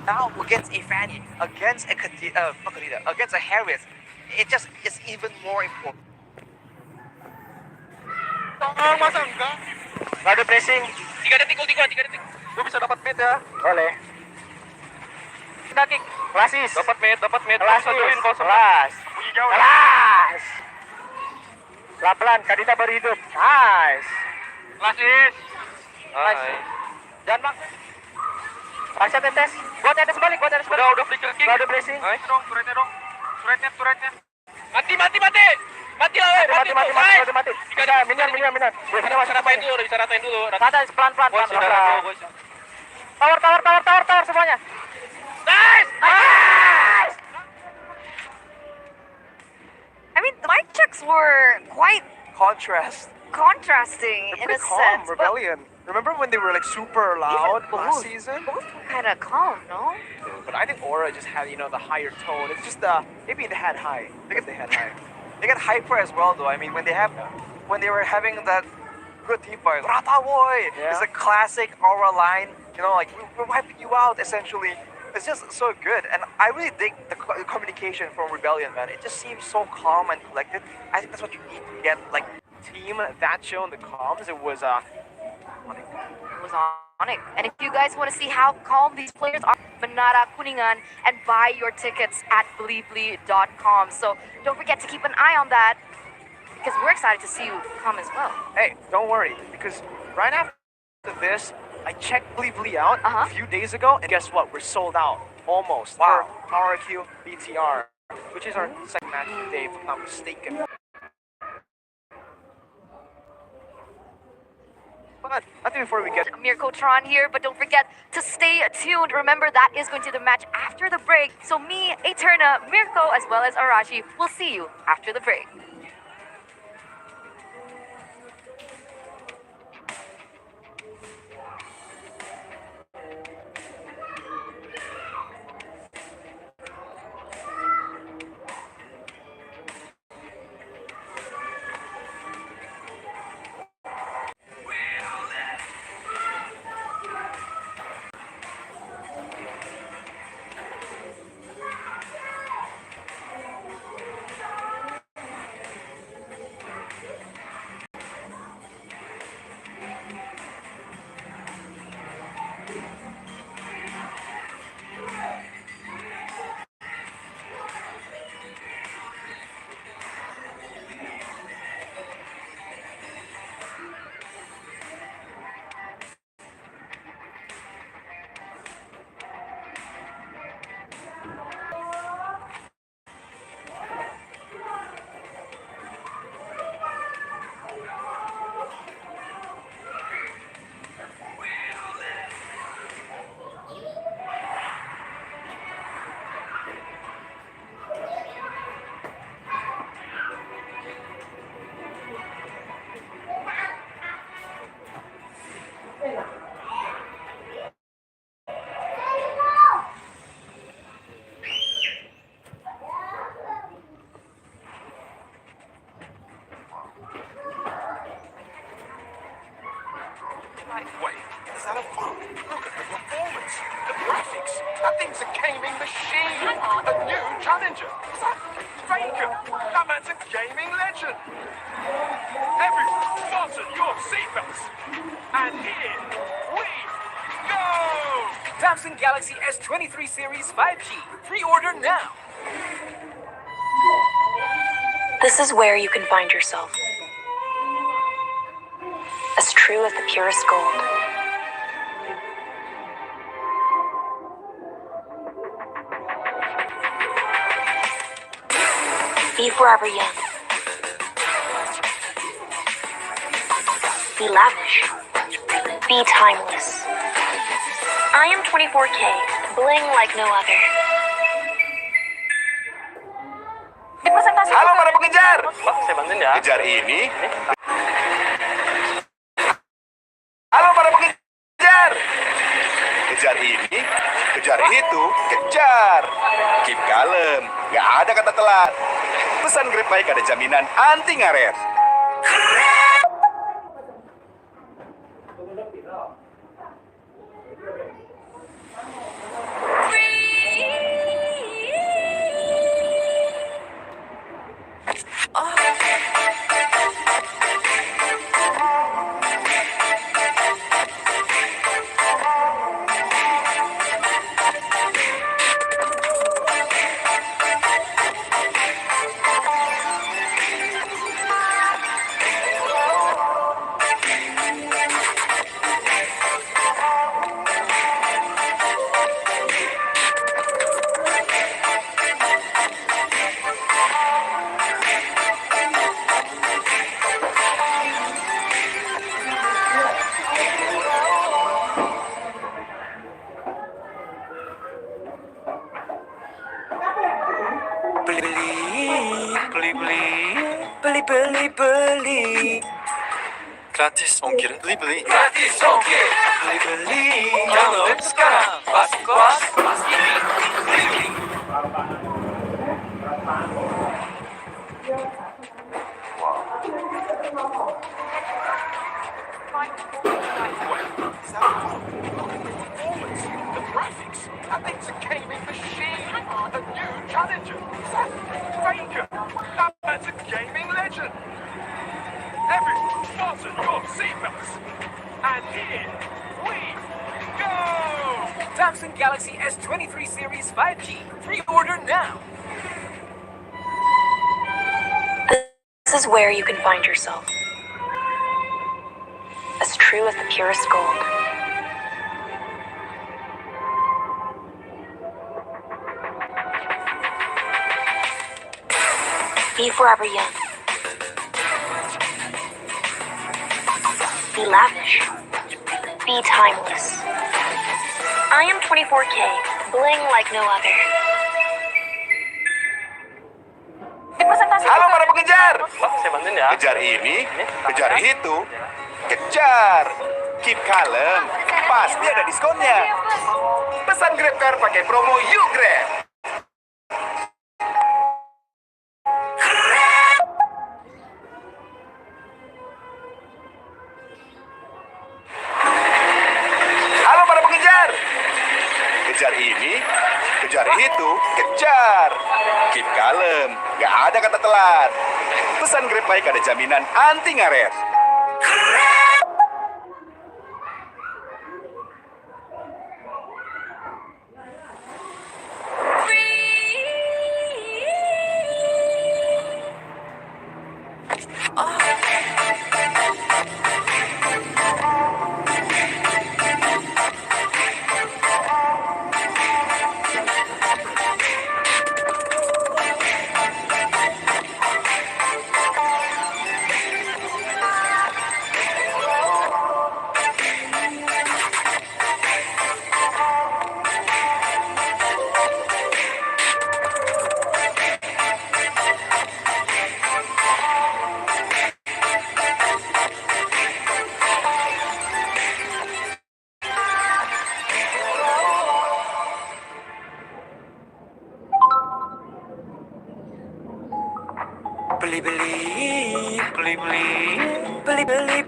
now against a Fanny, against a against a Harris, it just is even more important. Masa enggak? Gak ada pressing. 3 detik, 3 detik. Lu bisa dapat mid ya. Oleh. Kick. Klasis. Dapat mid. Klasis. Join kalau Kelas. bunyi jauh. Kelas. Pelan-pelan, Kadita baru hidup. Nice. Klasis. Nice. Jangan bang. Paksa tetes. Gua tetes balik. Udah flicker king. Gak ada blessing. Nice dong, turretnya. Mati. Mati lah, Mati. Bisa, minion. Bisa ratain dulu. Santai, pelan-pelan. Tower semuanya. Nice. I mean, the mic checks were quite contrasting in a sense. Rebellion. Remember when they were like super loud last season? Both were kind of calm, no? But I think Aura just had, the higher tone. It's just maybe they had high. I guess they had high. They got hyper as well, though. I mean, when they were having that good team fight, Rata boy, it's a classic Aura line. Like we're wiping you out essentially. It's just so good, and I really dig the communication from Rebellion, man. It just seems so calm and collected. I think that's what you need to get like team that show in the comms. It was ONIC. And if you guys want to see how calm these players are, Menara Kuningan, and buy your tickets at blibli.com. So don't forget to keep an eye on that, because we're excited to see you come as well. Hey, don't worry, because right after this, I checked Blibli out a few days ago, and guess what? We're sold out. Almost. For Power Q BTR, which is our second match today, if I'm not mistaken. But I think before we get Mirko Tron here, but don't forget to stay tuned. Remember, that is going to be the match after the break. So me, Eterna, Mirko, as well as Arashi, will see you after the break. Wait, is that a phone? Look at the performance, the graphics. That thing's a gaming machine. A new challenger. Is that Faker? That man's a gaming legend. Everyone, fasten your seatbelts. And here we go! Samsung Galaxy S23 Series 5G. Pre-order now. This is where you can find yourself. As true as the purest gold. Be forever young. Be lavish. Be timeless. I am 24K, bling like no other. Halo para pengejar. Pak, saya bantuin ya. Kejar ini. Halo para pengejar. Kejar ini, kejar itu, kejar. Keep kalem, gak ada kata telat. Pesan Grab Bike ada jaminan anti ngaret. Free beli. Gratis ongkir, beli. Gratis ongkir. Beli. Download sekarang. Pasti kos, pasti beli. Is that a phone? Look at the performance, the graphics. That thing's a gaming machine. A new challenger. Is that Faker? That's a gaming legend. Everyone, fasten your seatbelts. And here we go. Samsung Galaxy S23 Series 5G. Pre-order now. This is where you can find yourself. As true as the purest gold. Be forever young. Be lavish. Be timeless. I am 24K, bling like no other. Halo para pengejar. Pak, saya bantuin ya. Kejar ini, kejar itu, kejar. Keep kalem, pasti ada diskonnya. Pesan Grab Car pakai promo You Grab. Halo para pengejar. Kejar ini, kejar itu, kejar. Keep kalem, gak ada kata telat. Pesan Grab Bike ada jaminan anti ngaret.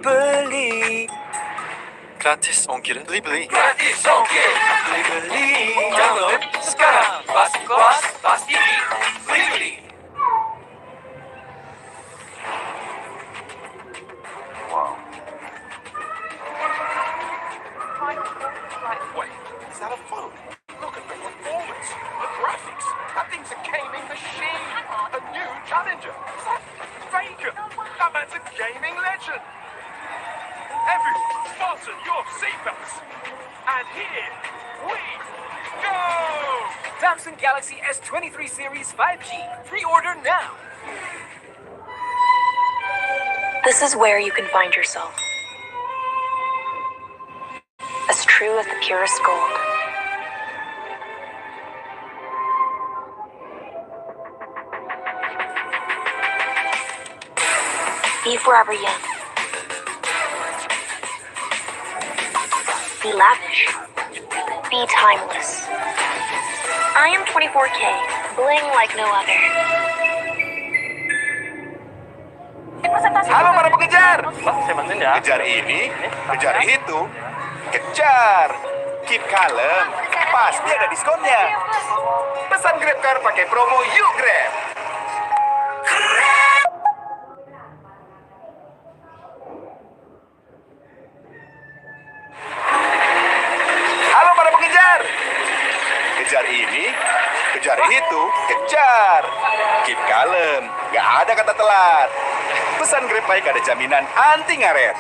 Beli. Gratis ongkir, beli. Gratis ongkir. Download sekarang. Pasti kos, pasti beli. Wait, is that a phone? Look at the performance, the graphics. That thing's a gaming machine. A new challenger. Is that Faker? That man's a gaming legend. Everyone, fasten your seatbelts. And here we go. Samsung Galaxy S23 Series 5G. Pre-order now. This is where you can find yourself. As true as the purest gold. Be forever young. Be lavish. Be timeless. I am 24K, bling like no other. Halo para pengejar. Pak, saya bantuin ya. Kejar ini, kejar itu, kejar. Keep kalem, pasti ada diskonnya. Pesan Grab Car pakai promo You Grab. Halo para pengejar. Kejar ini, kejar itu, kejar. Keep kalem, gak ada kata telat. Pesan Grab Bike ada jaminan anti ngaret.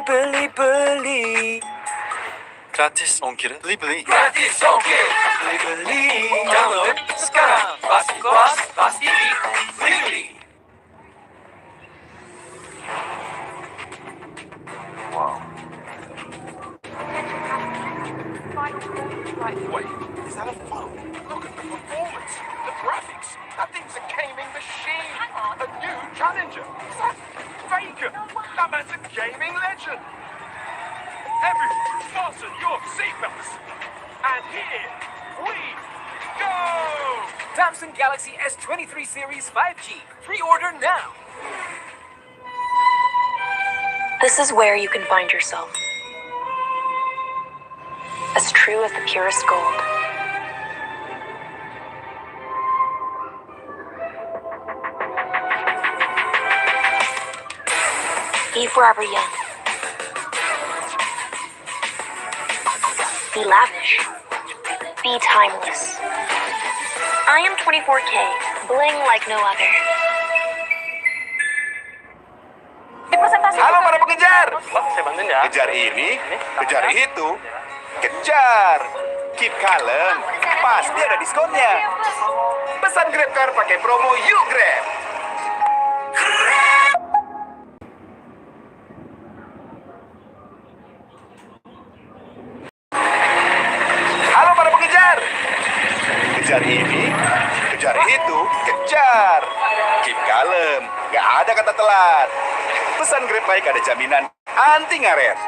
beli. Gratis ongkirnya beli. Gratis ongkir. Beli. Download sekarang. Pasti kos, pasti beli. Wait, is that a phone? Look at the performance, the graphics. That thing's a gaming machine. A new challenger. Is that Faker? That man's a gaming legend. Everyone, fasten your seatbelts. And here we go! Samsung Galaxy S23 Series 5G. Pre-order now. This is where you can find yourself. As true as the purest gold. Be forever young. Be lavish. Be timeless. I am 24K, bling like no other. Halo para pengejar. Bang, saya bantuin ya. Kejar ini, kejar itu, kejar. Keep kalem, pasti ada diskonnya. Pesan Grab Car pakai promo Yuk Grab. Halo para pengejar. Kejar ini, kejar itu, kejar. Keep kalem, gak ada kata telat. Pesan Grab Bike ada jaminan anti ngaret.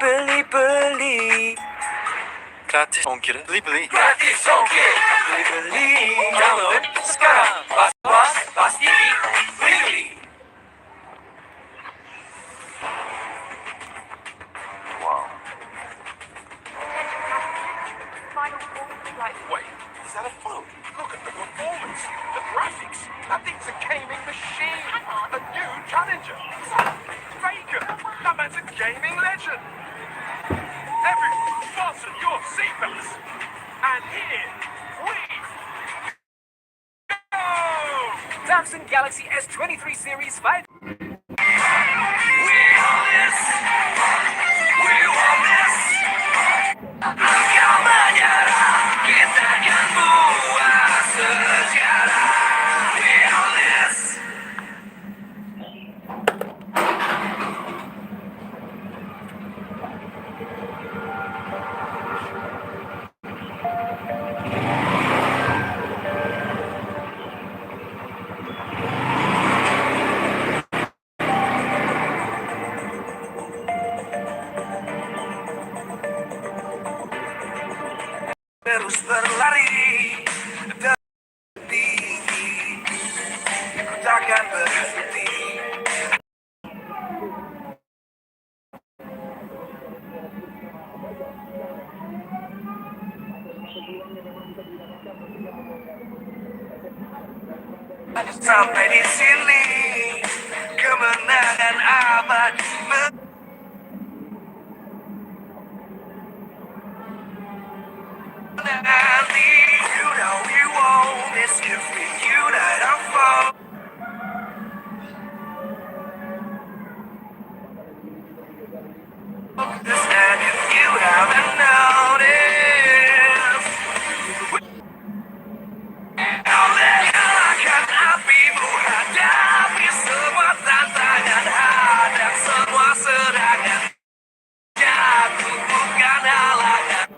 beli-beli. Gratis ongkir, beli-beli. Gratis ongkir. Beli-beli. Download sekarang. Pas pasti beli-beli. Wait, is that a phone? Look at the performance, the graphics. That thing's a gaming machine. A new challenger. Faker. That man's a gaming legend. Everyone, fasten your seatbelts. And here we go. Samsung Galaxy S23 Series 5. We own this. We want this. Engkau menyerah, kita akan buat sejarah. We own this. Terus berlari tinggi, ku takkan berhenti. Sampai di sini, kemenangan abadi. Nanti, you know we won't miss if we unite our foes. And if you haven't noticed, oleh akan apimu hadapi semua tantangan, hadang semua serangan, jatuh bukan halangan.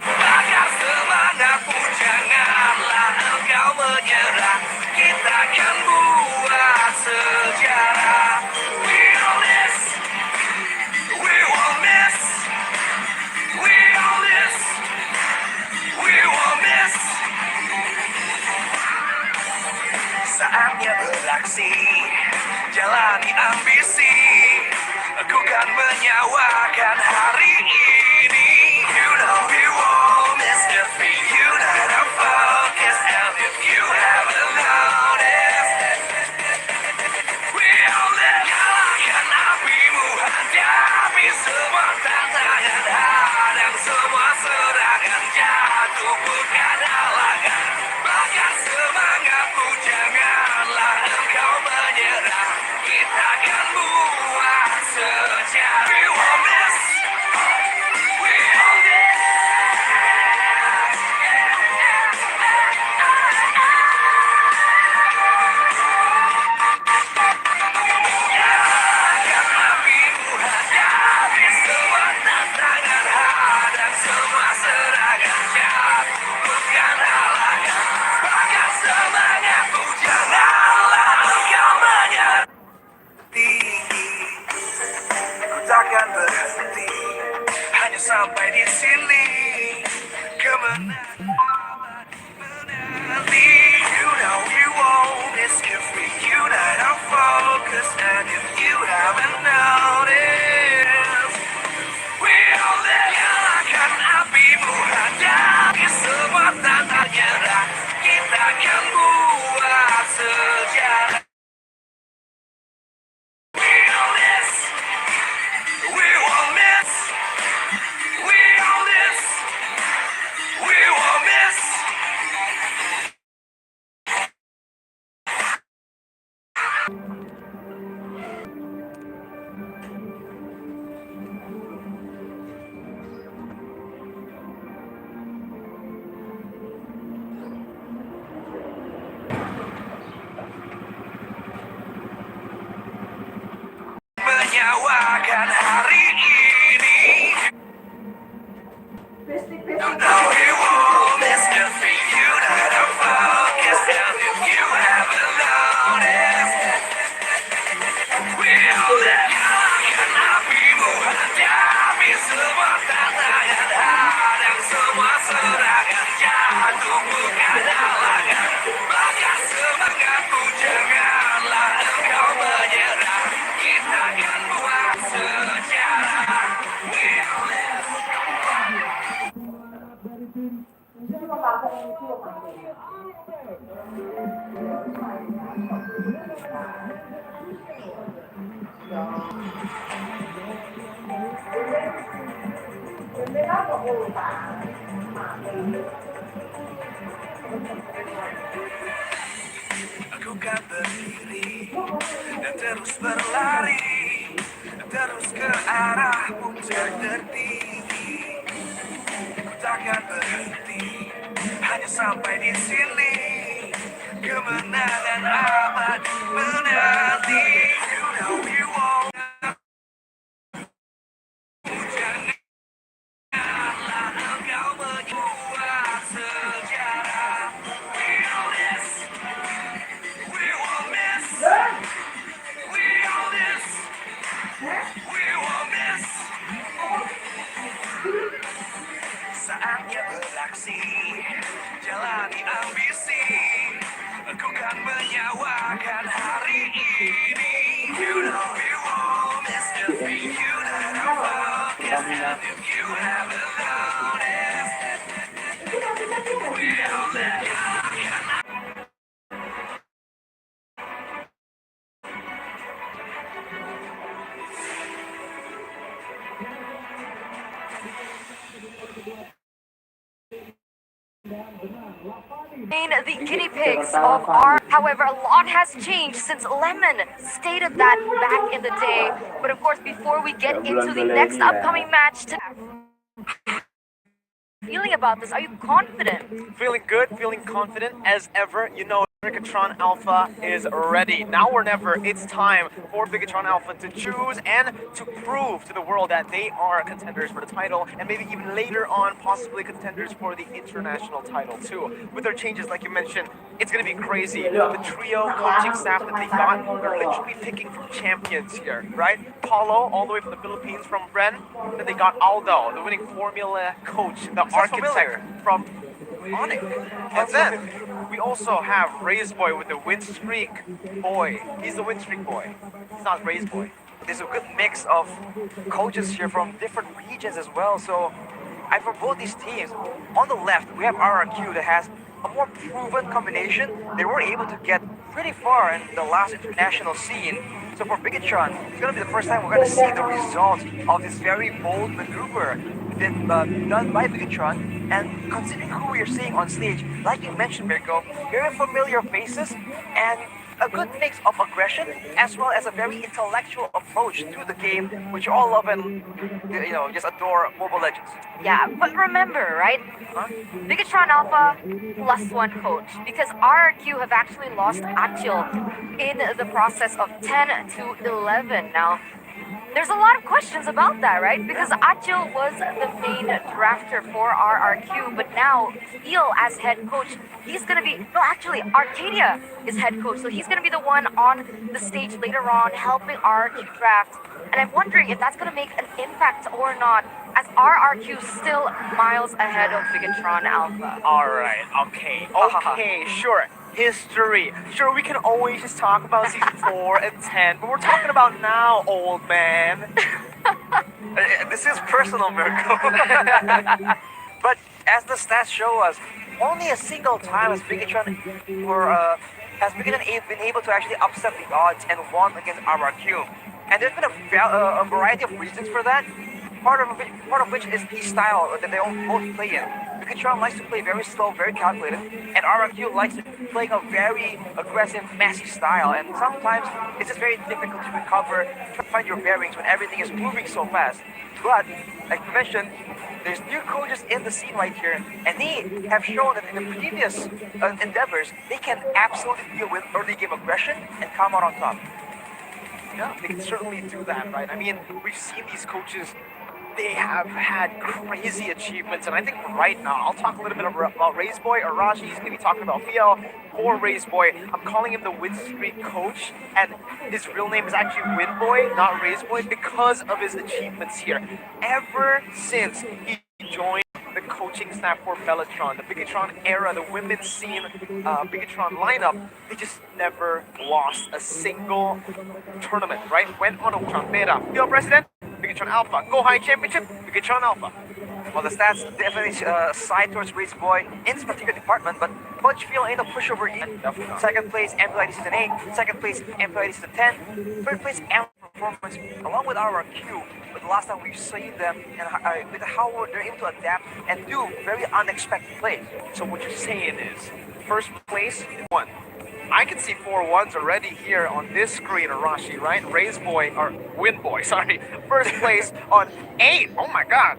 Bakar semangatmu, janganlah engkau menyerah. Kita akan buat sejarah. We own this. We won't miss. We own this. We won't miss. Saatnya beraksi, jalani ambisi. Aku kan menyawakan hari ini. You know we won't miss if we unite our focus. And if you haven't noticed, we all live. Nyalakan apimu, hadapi semua tantangan, hadang semua serangan, jatuh bukan halangan. Bakar semangatmu, janganlah engkau menyerah. Kita akan buat sejarah. We won't miss. We own this. Nyalakan apimu, hadapi semua tantangan, hadang semua serangan, jatuh bukan halangan. Bakar semangatmu, janganlah engkau menyerah. Tinggi, ku takkan berhenti, hanya sampai di sini. Kemenangan abadi menanti. You know we won't miss if we unite our focus. And if you haven't noticed, we all live. Nyalakan apimu, hadapi semua tantangan, nyerah. Kita akan buat sejarah. We own this. We won't miss. We own this. We won't miss. Menyawakan hari ini. You know we won't miss if we unite our focus. And if you haven't noticed, we Aku kan berdiri dan terus berlari, terus ke arah puncak tertinggi. Ku takkan berhenti, hanya sampai di sini. Kemenangan amat menanti. You know we won't. Engkau membuat sejarah. We know this. We won't miss. We know this. We won't miss. Saatnya beraksi, jalani ambisi. Aku kan menyawakan hari ini. You know we won't miss the thing you that I focus. And if you haven't noticed, we'll let you. The guinea pigs of our. However, a lot has changed since Lemon stated that back in the day. But of course, before we get into the next upcoming match, feeling about this? Are you confident? Feeling good, feeling confident as ever. You know, Bigetro Alpha is ready. Now or never, it's time for Bigetro Alpha to choose and to prove to the world that they are contenders for the title, and maybe even later on, possibly contenders for the international title too. With their changes, like you mentioned, it's going to be crazy. The trio coaching staff that they got, they're literally picking from champions here, right? Paulo, all the way from the Philippines, from Ren. Then they got Aldo, the winning Formula coach, the architect from ONIC. And then we also have Ray's boy with the win streak boy. He's the win streak boy. He's not Ray's boy. There's a good mix of coaches here from different regions as well. So, and for both these teams, on the left we have RRQ that has a more proven combination. They were able to get pretty far in the last international scene. So for Bigetron, it's going to be the first time we're going to see the results of this very bold maneuver done by Bigetron. And considering who we're seeing on stage, like you mentioned, Mirko, very familiar faces and a good mix of aggression as well as a very intellectual approach to the game, which all love and just adore Mobile Legends. Yeah, but remember, right? Bigetron Alpha +1 coach, because RRQ have actually lost Achil in the process of 10 to 11. Now, there's a lot of questions about that, right? Because Achil was the main drafter for RRQ, but now Eel as head coach, he's gonna be, no, actually, Arcadia is head coach, so he's gonna be the one on the stage later on helping RRQ draft. And I'm wondering if that's gonna make an impact or not, as RRQ still miles ahead of Bigetron Alpha. Alright, okay, sure. History. Sure, we can always just talk about season 4 and 10, but we're talking about now, old man. This is personal, Mirko. But as the stats show us, only a single time has Bigetron been able to actually upset the odds and won against RRQ. And there's been a variety of reasons for that. Part of which is the style that they both play in. Bigetron likes to play very slow, very calculated, and RRQ likes to play a very aggressive, messy style. And sometimes it's just very difficult to recover, to find your bearings when everything is moving so fast. But, like you mentioned, there's new coaches in the scene right here, and they have shown that in the previous endeavors, they can absolutely deal with early game aggression and come out on top. Yeah, they can certainly do that, right? I mean, we've seen these coaches, they have had crazy achievements, and I think right now, I'll talk a little bit about Ray's boy, or Raji, he's going to be talking about Fiel, or Ray's boy. I'm calling him the Win Streak coach, and his real name is actually Win Boy, not Ray's boy, because of his achievements here. Ever since he joined the coaching staff for Bellatron, the Bigetron era, the women's scene, Bigetron lineup, they just never lost a single tournament, right? Went on a Bigetron Beta. Fiel President, Bigetron Alpha. Go High Championship, Bigetron Alpha. Well, the stats definitely side towards Race Boy in this particular department, but Coach Phil ain't a pushover either. Second place, MPL ID Season 8. Second place, MPL ID Season 10. Third place, M Performance, along with RRQ. But the last time we've seen them and with how they're able to adapt and do very unexpected plays. So what you're saying is, first place, 1. I can see 4 ones already here on this screen, Arashi, right? Raise Boy, or Win Boy, sorry. First place on 8. Oh my god.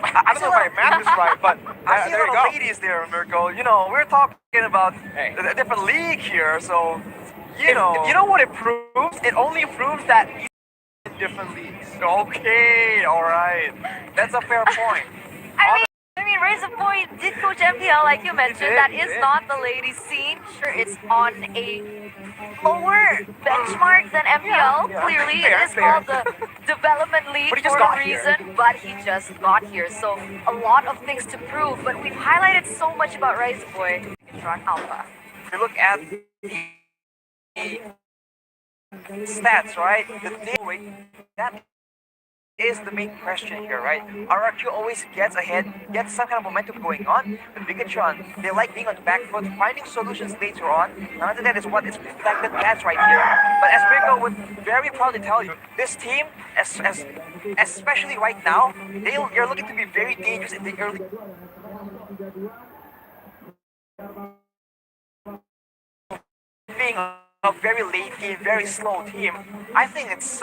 I don't know if my math is right, but I see a there you lot go. of ladies there, Mirko. You know, we're talking about a different league here, so you know. You know what it proves? It only proves that he's in different leagues. Okay, all right. That's a fair point. I mean, Razor Boy did coach MPL, like you mentioned. That is not the ladies' scene. Sure, it's on a lower benchmark than MPL. Clearly, it is called the Development League But he just for a got here. reason, but he just got here. So, a lot of things to prove, but we've highlighted so much about Razor Boy. Bigetro Alpha. If you look at the stats, right? The thing that is the main question here, right? RRQ always gets ahead, gets some kind of momentum going on. But Bigetron, they like being on the back foot, finding solutions later on. None of that is what is reflected that's right here. But as Mirko would very proudly tell you, this team, especially right now, they're looking to be very dangerous in the early. Being a very late game, very slow team, I think it's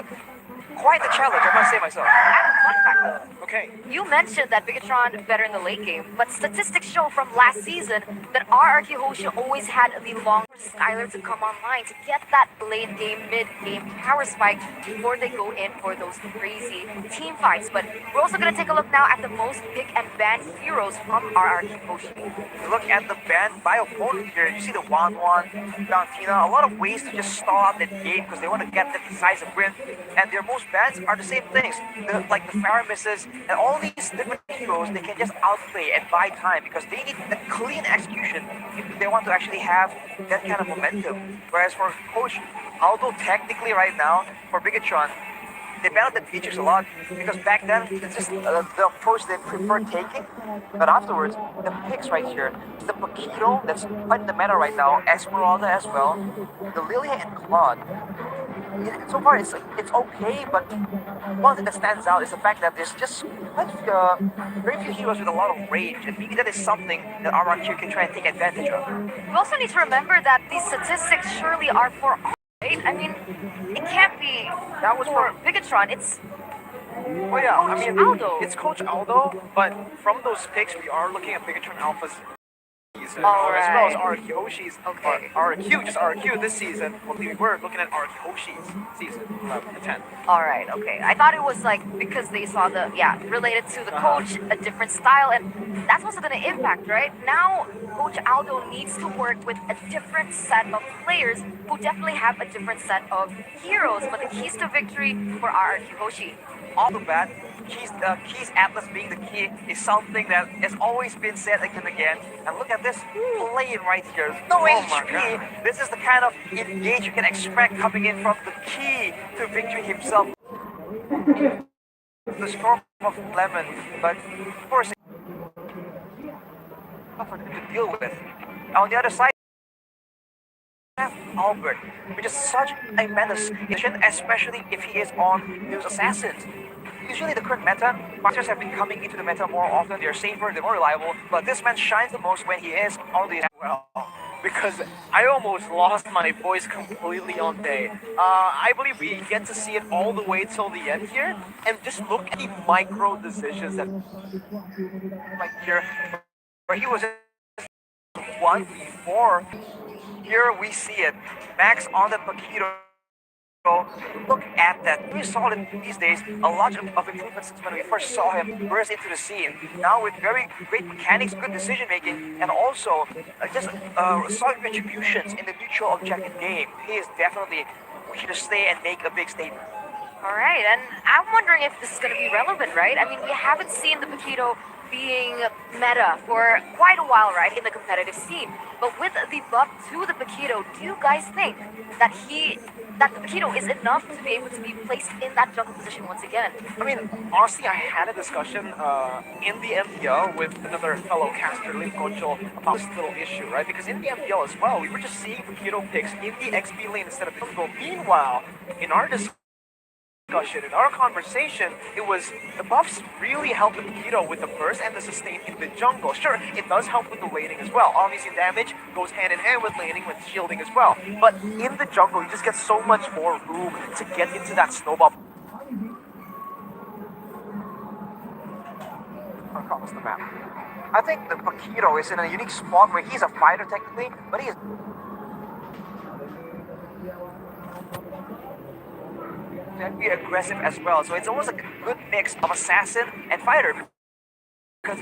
quite a challenge, I must say myself. I have a fun fact though. Okay. You mentioned that Bigetron better in the late game, but statistics show from last season that RRQ Hoshi always had the longer Skylar to come online to get that late game, mid game power spike before they go in for those crazy team fights. But we're also gonna take a look now at the most pick and ban heroes from RRQ Hoshi. If you look at the ban by opponent here, you see the Wan, Valentina, a lot of ways to just stall out that game because they want to get the decisive win. And their most bans are the same things, like the Faramisses and all these different heroes they can just outplay and buy time because they need a clean execution if they want to actually have that kind of momentum. Whereas for Coach Aldo, technically right now, for Bigetron, they banned the features a lot because back then it's just the approach they prefer taking. But afterwards, the picks right here, the Paquito that's quite in the meta right now, Esmeralda as well, the Lilia and Claude. So far it's okay, but one thing that stands out is the fact that there's just very few heroes with a lot of range, and maybe that is something that RRQ can try and take advantage of. We also need to remember that these statistics surely are for all, right? I mean, it can't be That was for Bigetron. It's Oh yeah, I mean, Aldo. it's Coach Aldo, but from those picks, we are looking at Bigetron Alpha's season, Alright. as well as RQ Hoshi's, Okay. RQ, just RQ this season. Well, we were looking at RQ Hoshi's season, the 10th. Alright, okay. I thought it was like because they saw related to the coach, a different style, and that's also going to impact, right? Now, Coach Aldo needs to work with a different set of players who definitely have a different set of heroes, but the keys to victory for RRQ Hoshi. Off the bat, Keys Atlas being the key is something that has always been said again and again. And look at this play right here. No HP. This is the kind of engage you can expect coming in from the key to victory himself. The storm of Lemon, but of course, tough for him to deal with. On the other side, Albert, which is such a menace, especially if he is on those assassins. Usually the current meta, fighters have been coming into the meta more often, they're safer, they're more reliable, but this man shines the most when he is on the Well, because I almost lost my voice completely on day. I believe we get to see it all the way till the end here, and just look at the micro decisions that right here, where he was 1v4. Here we see it. Max on the Paquito. Look at that. We saw it these days. A lot of improvements since when we first saw him burst into the scene. Now with very great mechanics, good decision making, and also just solid contributions in the neutral objective game. He is definitely here to stay and make a big statement. All right, and I'm wondering if this is going to be relevant, right? I mean, we haven't seen the Paquito being meta for quite a while, right, in the competitive scene. But with the buff to the Paquito, do you guys think that that the Bigetro is enough to be able to be placed in that jungle position once again. I mean, honestly, I had a discussion in the MPL with another fellow caster, Lim Kocho, about this little issue, right? Because in the MPL as well, we were just seeing Bigetro picks in the XP lane instead of the jungle. Meanwhile, in our discussion, in our conversation, it was the buffs really help the Bigetro with the burst and the sustain in the jungle. Sure, it does help with the laning as well. Obviously, damage goes hand in hand with laning, with shielding as well. But in the jungle, you just get so much more room to get into that snowball across the map. I think the Bigetro is in a unique spot where he's a fighter technically, but he is very aggressive as well. So it's almost like a good mix of assassin and fighter. Because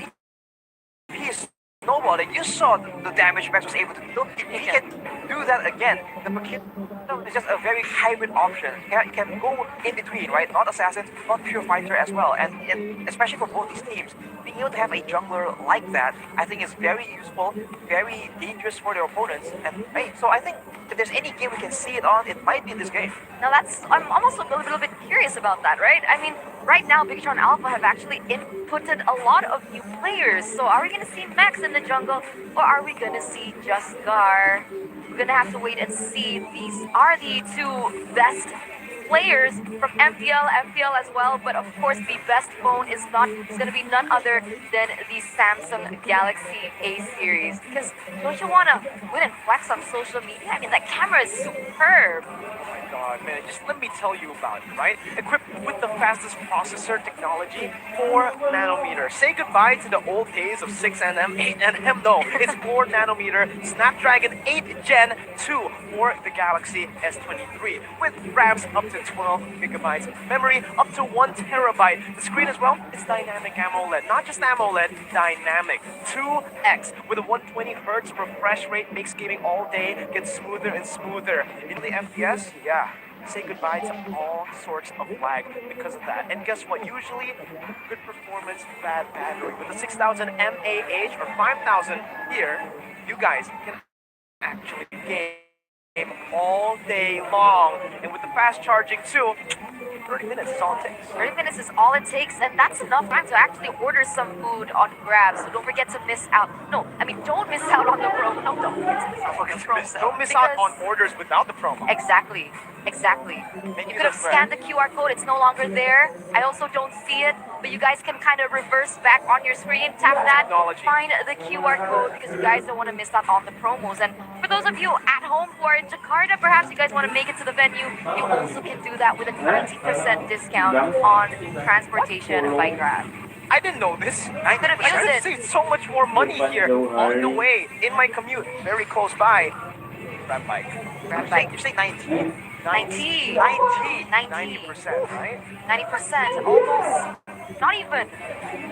he is snowballed, and you saw the damage Max was able to do. If he can do that again, the Bigetro is just a very hybrid option. He can go in between, right? Not assassin, not pure fighter as well. And especially for both these teams, being able to have a jungler like that, I think is very useful, very dangerous for their opponents. And hey, so I think if there's any game we can see it on, it might be this game. Now I'm almost a little bit curious about that, right? I mean, right now Bigetro Alpha have actually inputted a lot of new players. So are we going to see Max in the jungle, or are we going to see just Gar? We're going to have to wait and see. These are the two best players from MPL as well, but of course the best phone is going to be none other than the Samsung Galaxy A series. Because don't you want to win and flex on social media? I mean, that camera is superb. God, man, just let me tell you about it, right? Equipped with the fastest processor technology, 4 nanometer. Say goodbye to the old days of 6nm, 8nm. No, it's 4 nanometer Snapdragon 8 Gen 2 for the Galaxy S23 with RAMs up to 12 gigabytes, memory up to 1 terabyte. The screen as well, it's dynamic AMOLED, not just AMOLED, dynamic 2x with a 120 hertz refresh rate, makes gaming all day get smoother and smoother. In the FPS, yeah, say goodbye to all sorts of lag because of that. And guess what? Usually, good performance, bad battery. With the 6000 mAh or 5000 here, you guys can actually game all day long. And with the fast charging too, 30 minutes is all it takes. 30 minutes is all it takes, and that's enough time to actually order some food on Grab. So don't forget to miss out. No, I mean, don't miss out on the promo. No, don't forget to miss out on the promo. Don't miss out on orders without the promo. Exactly. You could have scanned the QR code. It's no longer there. I also don't see it, but you guys can kind of reverse back on your screen, tap that, find the QR code, because you guys don't want to miss out on the promos. And for those of you at home who are in Jakarta, perhaps you guys want to make it to the venue, you also can do that with a 90% discount on transportation by Grab. I didn't know this. I could have could have used it. saved so much more money here on the way in my commute, very close by. Grab bike. You say 19? 90%, 90%, right? 90%, almost, not even.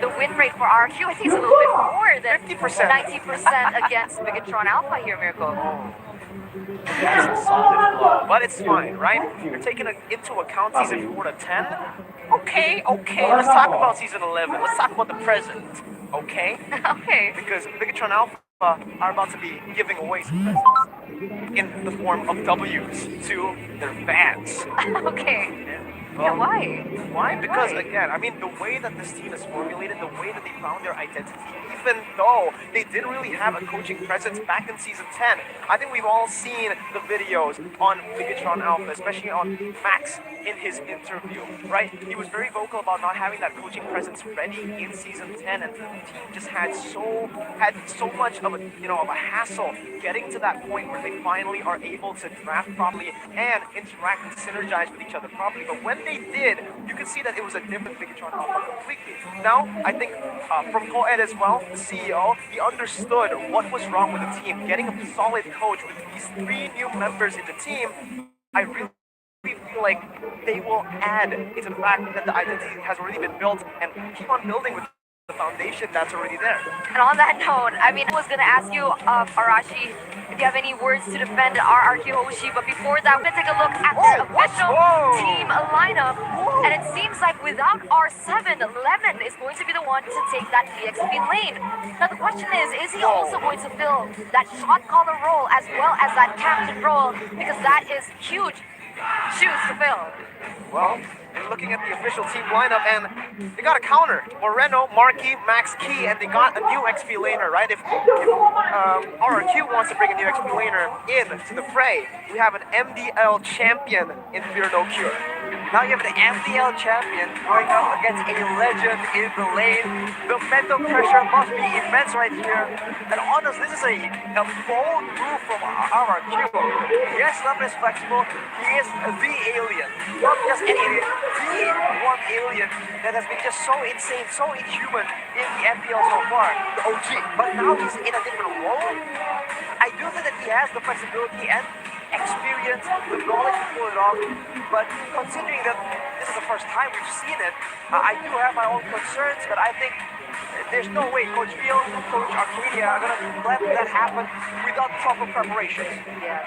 The win rate for RQ, I think it's a little bit more than 50%. 90% against Bigetro Alpha here, Miracle. That's a solid blow, but it's fine, right? You're taking into account season 4 to 10. Okay, let's talk about season 11. Let's talk about the present, okay? Okay. Because Bigetro Alpha are about to be giving away some presents in the form of W's to their fans. Okay. Yeah, why? Why? Because, Why? again, I mean, the way that this team is formulated, the way that they found their identity, even though they didn't really have a coaching presence back in Season 10, I think we've all seen the videos on Bigetro Alpha, especially on Max in his interview, right? He was very vocal about not having that coaching presence ready in Season 10, and the team just had so much of a hassle getting to that point where they finally are able to draft properly and interact and synergize with each other properly. But when they did, you could see that it was a different Bigetro Alpha completely. Now, I think from Coed as well, the CEO, he understood what was wrong with the team. Getting a solid coach with these 3 new members in the team, I really feel like they will add to the fact that the identity has already been built and keep on building with the foundation that's already there. And on that note, I mean, I was going to ask you, Arashi, if you have any words to defend RRQ Hoshi, but before that, we're going to take a look at their official team lineup. And it seems like without R7, Lemon is going to be the one to take that EXP lane. Now the question is he also going to fill that shot caller role as well as that captain role? Because that is huge. shoes to fill. Well, and looking at the official team lineup, and they got a counter. Moreno, Markey, Max Key, and they got a new XP laner, right? If RRQ wants to bring a new XP laner into the fray, we have an MDL champion in Fear No Cure. Now you have the MPL champion going up against a legend in the lane. The mental pressure must be immense right here. And honestly, this is a bold move from RRQ. Yes, Lemon is flexible. He is the alien. Not just any alien, the one alien that has been just so insane, so inhuman in the MPL so far. The OG. But now he's in a different role. I do think that he has the flexibility and experience, the knowledge to pull it off, but considering that this is the first time we've seen it, I do have my own concerns, but I think there's no way Coach Phil, Coach Arcadia are going to let that happen without proper preparation.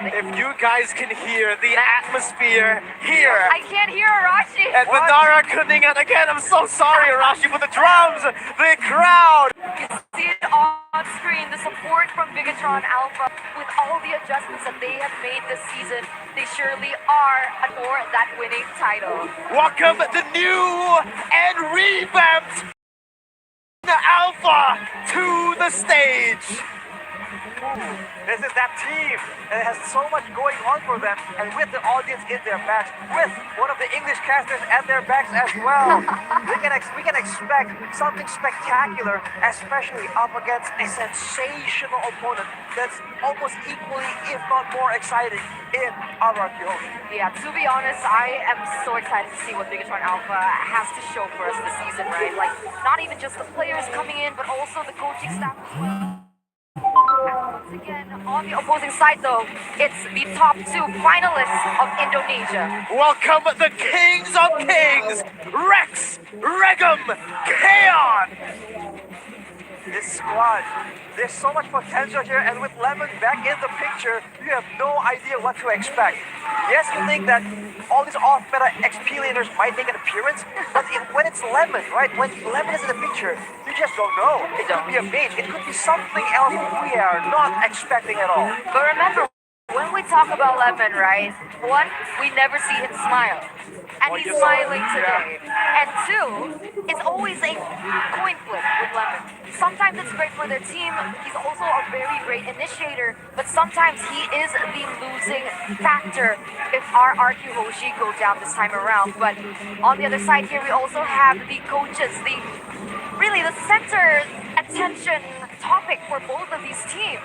If you guys can hear the atmosphere here I can't hear Arashi. at Manara Kuningan again, I'm so sorry, Arashi, but the drums, the crowd. You see it on screen, the support from Bigetro Alpha with all the adjustments that they have made this season. They surely are for that winning title. Welcome the new and revamped Alpha to the stage. This is that team that has so much going on for them, and with the audience in their backs, with one of the English casters at their backs as well, we can expect something spectacular, especially up against a sensational opponent that's almost equally, if not more exciting, in RRQ. Yeah, to be honest, I am so excited to see what Bigetro Alpha has to show for us this season, right? Like, not even just the players coming in, but also the coaching staff as well. Once again, on the opposing side though, it's the top two finalists of Indonesia. Welcome the Kings of Kings, Rex, Regum, Kaon. This squad, there's so much potential here, and with Lemon back in the picture, you have no idea what to expect. Yes, you think that all these off-meta XP laners might make an appearance, but when it's Lemon, right? When Lemon is in the picture, you just don't know. It could be a mage, it could be something else we are not expecting at all. But remember, when we talk about Lemon, right? One, we never see him smile. And he's smiling today. And two, it's always a coin flip with Lemon. Sometimes it's great for their team. He's also a very great initiator, but sometimes he is the losing factor if our RQ Hoshi go down this time around. But on the other side here, we also have the coaches, really the center attention topic for both of these teams.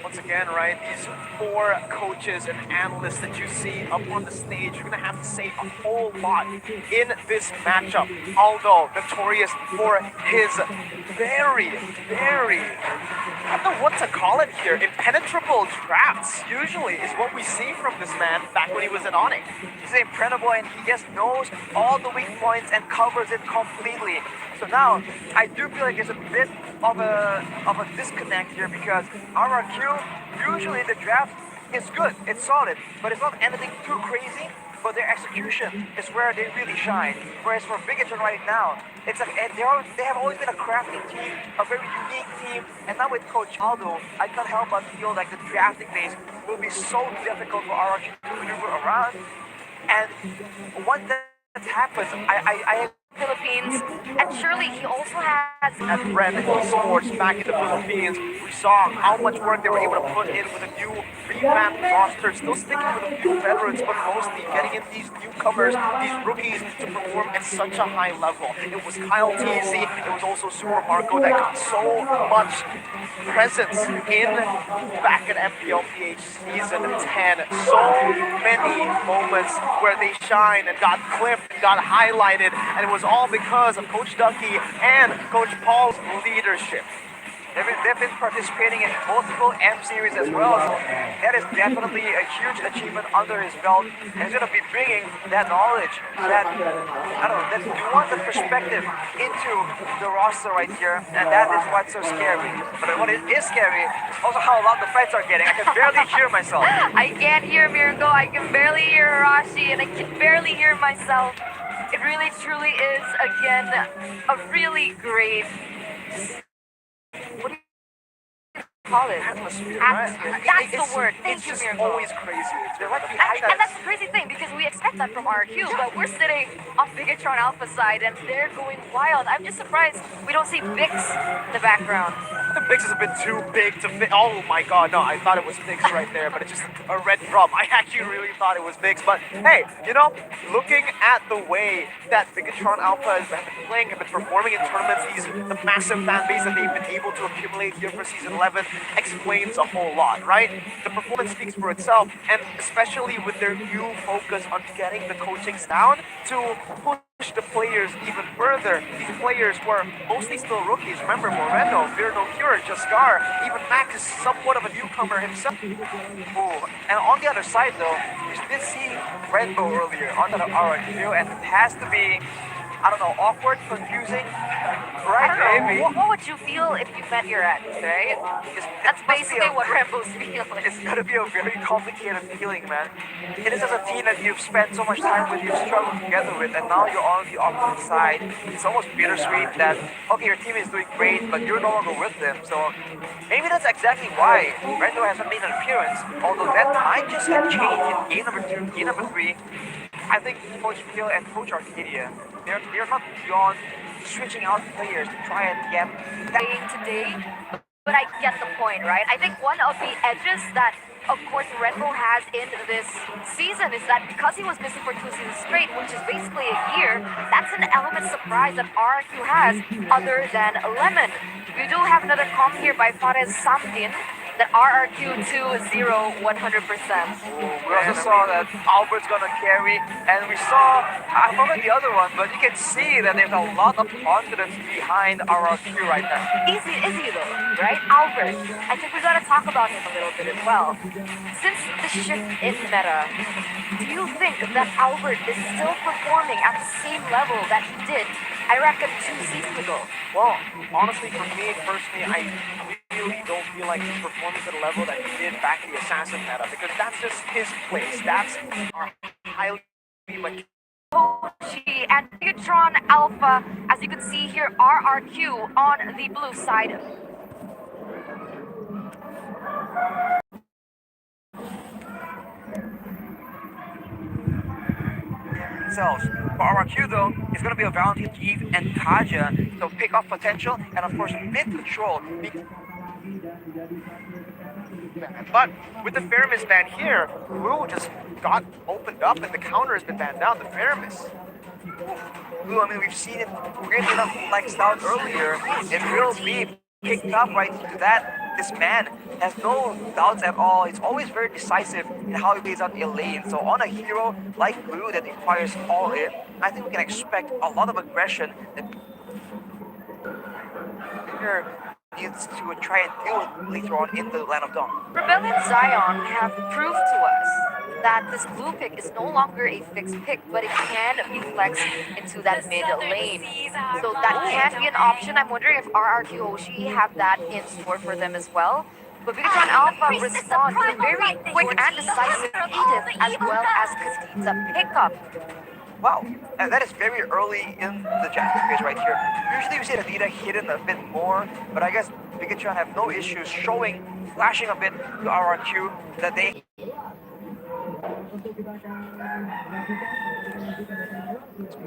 Once again, right, these four coaches and analysts that you see up on the stage, you're going to have to say a whole lot in this matchup. Aldo, notorious for his very, I don't know what to call it here, impenetrable drafts, usually, is what we see from this man back when he was at ONIC. He's impenetrable, and he just knows all the weak points and covers it completely. So now, I do feel like there's a bit of a disconnect here, because RRQ, usually the draft is good, it's solid, but it's not anything too crazy, but their execution is where they really shine. Whereas for Bigetro right now, it's like they have always been a crafty team, a very unique team, and now with Coach Aldo, I can't help but feel like the drafting phase will be so difficult for RRQ to maneuver around. And once that happens, I Philippines, and surely he also has at Red Esports back in the Philippines. We saw how much work they were able to put in with a new revamped roster, still sticking with a few veterans, but mostly getting in these newcomers, these rookies, to perform at such a high level. It was Kyle TZ, it was also Super Marco that got so much presence in back at MPL PH Season 10. So many moments where they shine and got clipped and got highlighted, and it was all because of Coach Ducky and Coach Paul's leadership. They've been participating in multiple M series as well, so that is definitely a huge achievement under his belt. And he's going to be bringing that knowledge, that nuance and perspective into the roster right here, and that is what's so scary. But what is scary is also how loud the fights are getting. I can barely hear myself. I can't hear Miracle, I can barely hear Arashi, and I can barely hear myself. It really truly is, again, a really great... What do you call it? Atmosphere, right? Atmosphere. That's the word. Thank It's you, just Miracle. always crazy. They're like behind And us. that's the crazy thing because we expect that from RQ, but we're sitting on Bigetro Alpha side and they're going wild. I'm just surprised we don't see Bix in the background. The Bix is a bit too big to fit. Oh my god, no, I thought it was Bix right there, but it's just a red drum. I actually really thought it was Bix, but hey, you know, looking at the way that Bigetron Alpha has been playing, have been performing in tournaments, the massive fan base that they've been able to accumulate here for Season 11 explains a whole lot, right? The performance speaks for itself, and especially with their new focus on getting the coachings down to push the players even further. These players were mostly still rookies. Remember, Moreno, Virno Cure, Jaskar, even Max is somewhat of a newcomer himself. Ooh. And on the other side, though, we did see Rainbow earlier on the RQ, and it has to be, I don't know, awkward, confusing, right? Maybe. What would you feel if you met your ex, right? That's basically what Rainbow's feeling. It's gonna be a very complicated feeling, man. It is as a team that you've spent so much time with, you've struggled together with, and now you're on the opposite side. It's almost bittersweet that, okay, your team is doing great, but you're no longer with them. So maybe that's exactly why Rendo hasn't made an appearance, although that might just have changed in game number 2, game number 3. I think Coach Phil and Coach Arcadia, they're not beyond switching out players to try and get Day to day, but I get the point, right? I think one of the edges that, of course, Rainbow has in this season is that because he was missing for 2 seasons straight, which is basically a year, that's an element of surprise that RQ has other than Lemon. We do have another comp here by Fares Samdin that RRQ 2-0 100%. We also saw that Albert's gonna carry, and we saw, I forgot the other one, but you can see that there's a lot of confidence behind RRQ right now. Easy though, right? Albert, I think we gotta talk about him a little bit as well. Since the shift in meta, do you think that Albert is still performing at the same level that he did, I reckon, 2 seasons ago? Well, honestly, for me personally, I really don't feel like he's performing to the level that he did back in the Assassin meta, because that's just his place. That's our highly Kochi and Bigetron Alpha, as you can see here, RRQ on the blue side. Themselves. For RRQ though, it's going to be a Valentine, Eve, and Kaja, so pick up potential, and of course mid control. But with the Faramis ban here, Blue just got opened up and the counter has been banned down. The Faramis. Blue, I mean, we've seen it greatly enough like Stout earlier. It will be picked up right to that. This man has no doubts at all. It's always very decisive in how he plays out the lane. So on a hero like Blue that requires all in, I think we can expect a lot of aggression that here needs to try and deal with later on in the Land of Dawn. Rebellion Zion have proved to us that this blue pick is no longer a fixed pick, but it can be flexed into that mid lane. So that can be an option. I'm wondering if RRQ Hoshi have that in store for them as well. But Bigetron Alpha responds with a very quick and decisive Edith as well as Kastitsa pickup. Wow, and that is very early in the Jackson phase right here. Usually we see Anita hidden a bit more, but I guess Bigetron have no issues flashing a bit to RRQ that they...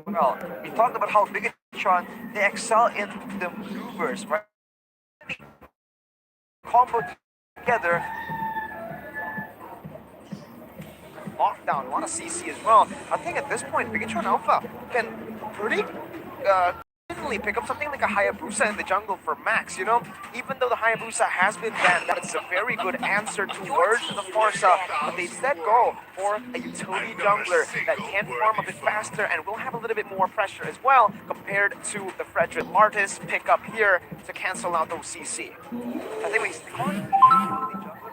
Well, we talked about how Bigetron, they excel in the maneuvers, right? Combo together. Lockdown, a lot of CC as well. I think at this point, Bigetron Alpha can pretty quickly pick up something like a Hayabusa in the jungle for Max, you know? Even though the Hayabusa has been banned, it's a very good answer towards the Forza, but they instead go for a utility jungler that can farm a bit faster and will have a little bit more pressure as well compared to the Frederick Martis pick up here to cancel out those CC. I think we call it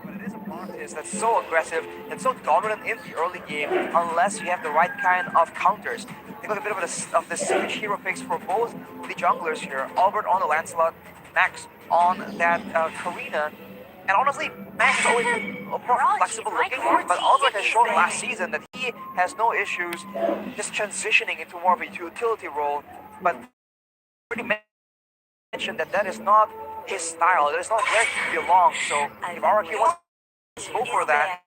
but it is a Martis that's so aggressive and so dominant in the early game unless you have the right kind of counters. Take a bit of the switch hero picks for both the junglers here. Albert on the Lancelot, Max on that Karina. And honestly, Max is always been more flexible looking, but Albert has shown last season that he has no issues just transitioning into more of a utility role. But already mentioned that is not his style. That is not where he belongs. So if RRQ wants to go for that,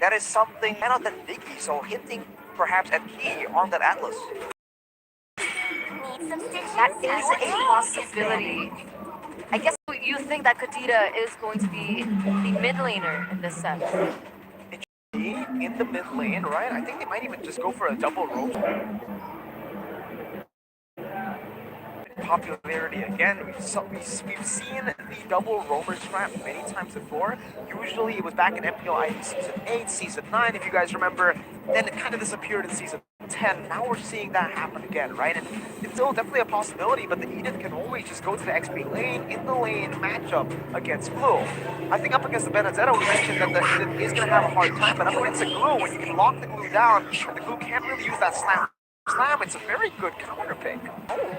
that is something not that Diggy. So hinting perhaps at key on that Atlas. That is a possibility. I guess you think that Kadita is going to be the mid laner in this sense. It should be in the mid lane, right? I think they might even just go for a double rope. Popularity again. We've seen the double roamer strat many times before. Usually it was back in MPL ID Season 8, Season 9, if you guys remember. Then it kind of disappeared in Season 10. Now we're seeing that happen again, right? And it's still definitely a possibility, but the Eden can always just go to the XP lane, in the lane matchup against Glue. I think up against the Benedetto, we mentioned that the Eden is going to have a hard time, but up against the Glue, when you can lock the Glue down, and the Glue can't really use that slam, it's a very good counter pick. Oh,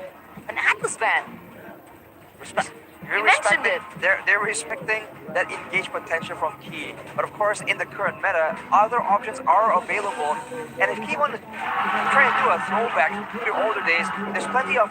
an Atlas ban. Respect. You mentioned it. They're respecting that engage potential from Key, but of course in the current meta, other options are available. And if Key want to try and do a throwback to the older days, there's plenty of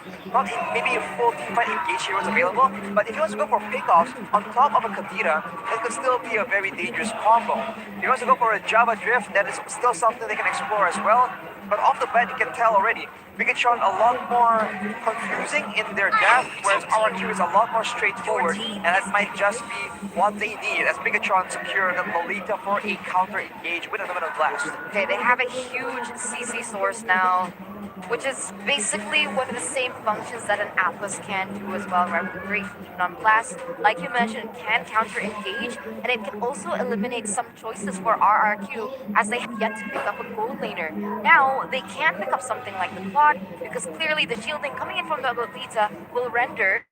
maybe a full teamfight engage heroes available. But if he wants to go for pickoffs on top of a Kadira, it could still be a very dangerous combo. If he wants to go for a Java Drift, that is still something they can explore as well. But off the bat, you can tell already, Bigetro a lot more confusing in their depth, whereas RRQ is a lot more straightforward, and that might just be what they need as Bigetron secure the Lolita for a counter engage with a limited blast. Okay, they have a huge CC source now, which is basically one of the same functions that an Atlas can do as well, right? With great non-blast, like you mentioned, can counter engage, and it can also eliminate some choices for RRQ as they have yet to pick up a gold laner. Now, they can pick up something like the Quad, because clearly the shielding coming in from the Lolita will render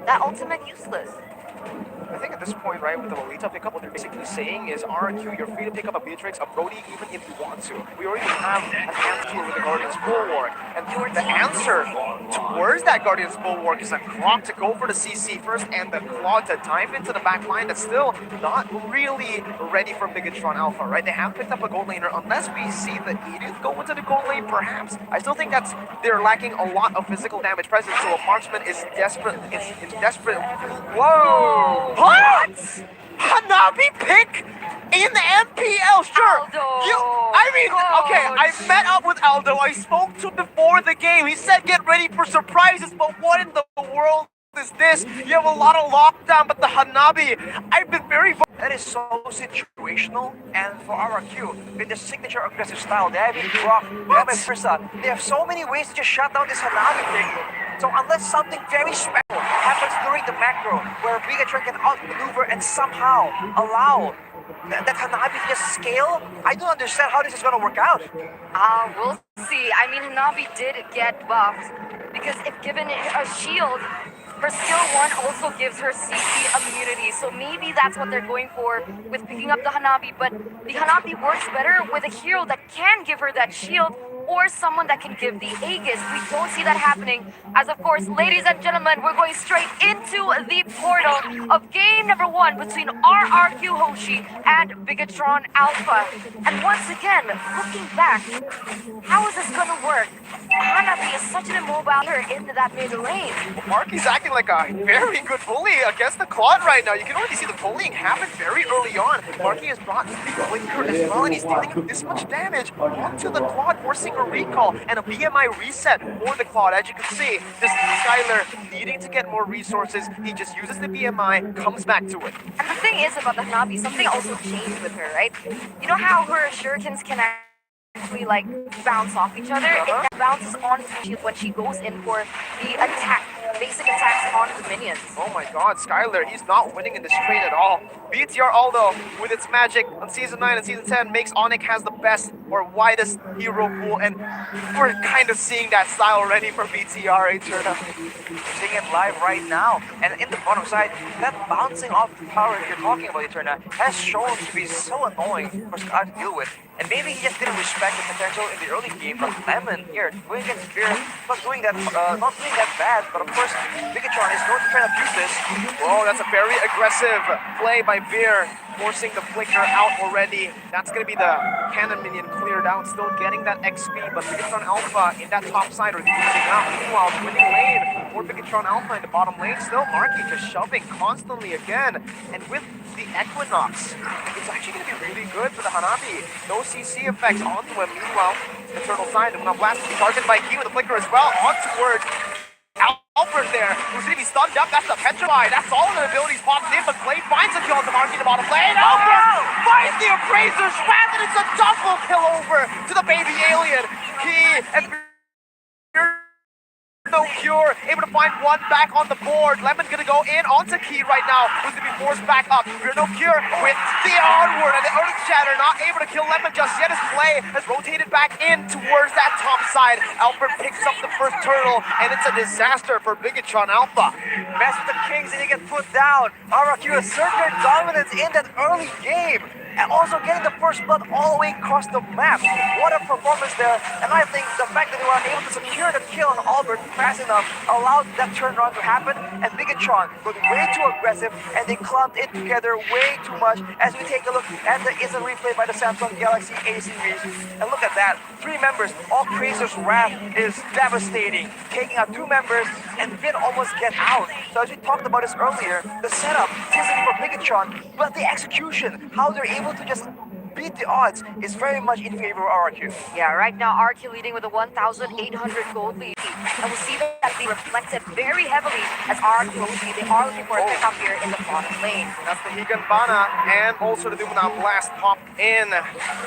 that ultimate useless. I think at this point, right, with the Lolita pickup, what they're basically saying is, RRQ, you're free to pick up a Beatrix, a Brody, even if you want to. We already have an answer with the Guardian's Bulwark, and the answer towards that Guardian's Bulwark is a Croc to go for the CC first, and the Claw to dive into the back line that's still not really ready for Bigetro Alpha, right? They have picked up a gold laner, unless we see the Edith go into the gold lane, perhaps. I still think they're lacking a lot of physical damage presence, so a marksman is desperate, in desperate. Whoa! What? Hanabi pick in the MPL, sure. Aldo, Okay, I met up with Aldo. I spoke to him before the game. He said get ready for surprises, but what in the world is this? You have a lot of lockdown, but the Hanabi, I've been very... That is so situational, and for RRQ, with their signature aggressive style, they have Brock, they have Frissa, they have so many ways to just shut down this Hanabi thing. So unless something very special happens during the macro, where Bigetro can outmaneuver and somehow allow that Hanabi to just scale, I don't understand how this is going to work out. We'll see. I mean, Hanabi did get buffed, because if given a shield, her skill 1 also gives her CC immunity, so maybe that's what they're going for with picking up the Hanabi, but the Hanabi works better with a hero that can give her that shield, or someone that can give the Aegis. We don't see that happening, as of course, ladies and gentlemen, we're going straight into the portal of game number 1 between RRQ Hoshi and Bigetro Alpha. And once again, looking back, how is this gonna work? Hanabi is such an immobile here in that mid lane. Marky's acting like a very good bully against the Claude right now. You can already see the bullying happen very early on. Marky has brought the Flicker as well, and he's dealing this much damage onto the Claude, forcing a recall and a BMI reset for the Claude. As you can see, this Skylar needing to get more resources, he just uses the BMI, comes back to it. And the thing is about the Hanabi, something also changed with her, right? You know how her shurikens can actually like bounce off each other? It bounces onto her when she goes in for the attack, basic attacks onto the minions. Oh my god, Skylar, he's not winning in this trade at all. BTR Aldo, with its magic on Season 9 and Season 10, makes ONIC has the best or widest hero pool, and we're kind of seeing that style already from BTR, Eterna. Seeing it live right now, and in the bottom side, that bouncing off the power if you're talking about Eterna has shown to be so annoying for Sky to deal with. And maybe he just didn't respect the potential in the early game, but Lemon here, going against Spear, not doing that bad, but of course, Bigetro is going to try to abuse this. Whoa, that's a very aggressive play by Beer, forcing the Flicker out already. That's going to be the cannon minion cleared out, still getting that XP, but Bigetro Alpha in that top side are losing out. Meanwhile, the winning lane for Bigetro Alpha in the bottom lane, still Marky just shoving constantly again. And with the Equinox, it's actually going to be really good for the Hanabi. No CC effects onto him. Meanwhile, the turtle side, the blast is targeted by Key with the flicker as well. On towards Albert there, who's going to be stunned up. That's the Petrify. That's all of the abilities popped in, but Clay finds a kill on the Marky in the bottom lane. Albert finds the Appraiser's Wrath, and it's a double kill over to the baby alien. Key and no cure, able to find one back on the board. Lemon gonna go in onto Key right now, who's gonna be forced back up. We're no cure with the onward, and the Earth Shatter not able to kill Lemon just yet as Clay has rotated back in towards that top side. Albert picks up the first turtle, and it's a disaster for Bigetro Alpha. Mess with the Kings and he gets put down. RRQ assert their dominance in that early game. And also getting the first blood all the way across the map. What a performance there. And I think the fact that they were able to secure the kill on Albert fast enough allowed that turnaround to happen. And Bigetron was way too aggressive and they clumped in together way too much. As we take a look at the instant replay by the Samsung Galaxy A series. And look at that. 3 members, all Crazer's Wrath is devastating. Taking out 2 members and Vin almost get out. So as we talked about this earlier, the setup seems to be for Bigetron, but the execution, how they're able to just beat the odds is very much in favor of RRQ. Yeah, right now RRQ leading with a 1,800 gold lead. And we'll see that be reflected very heavily as RRQ they are looking for a pickup here in the bottom lane. That's the Higan Bana and also the Dumanam Blast pop in.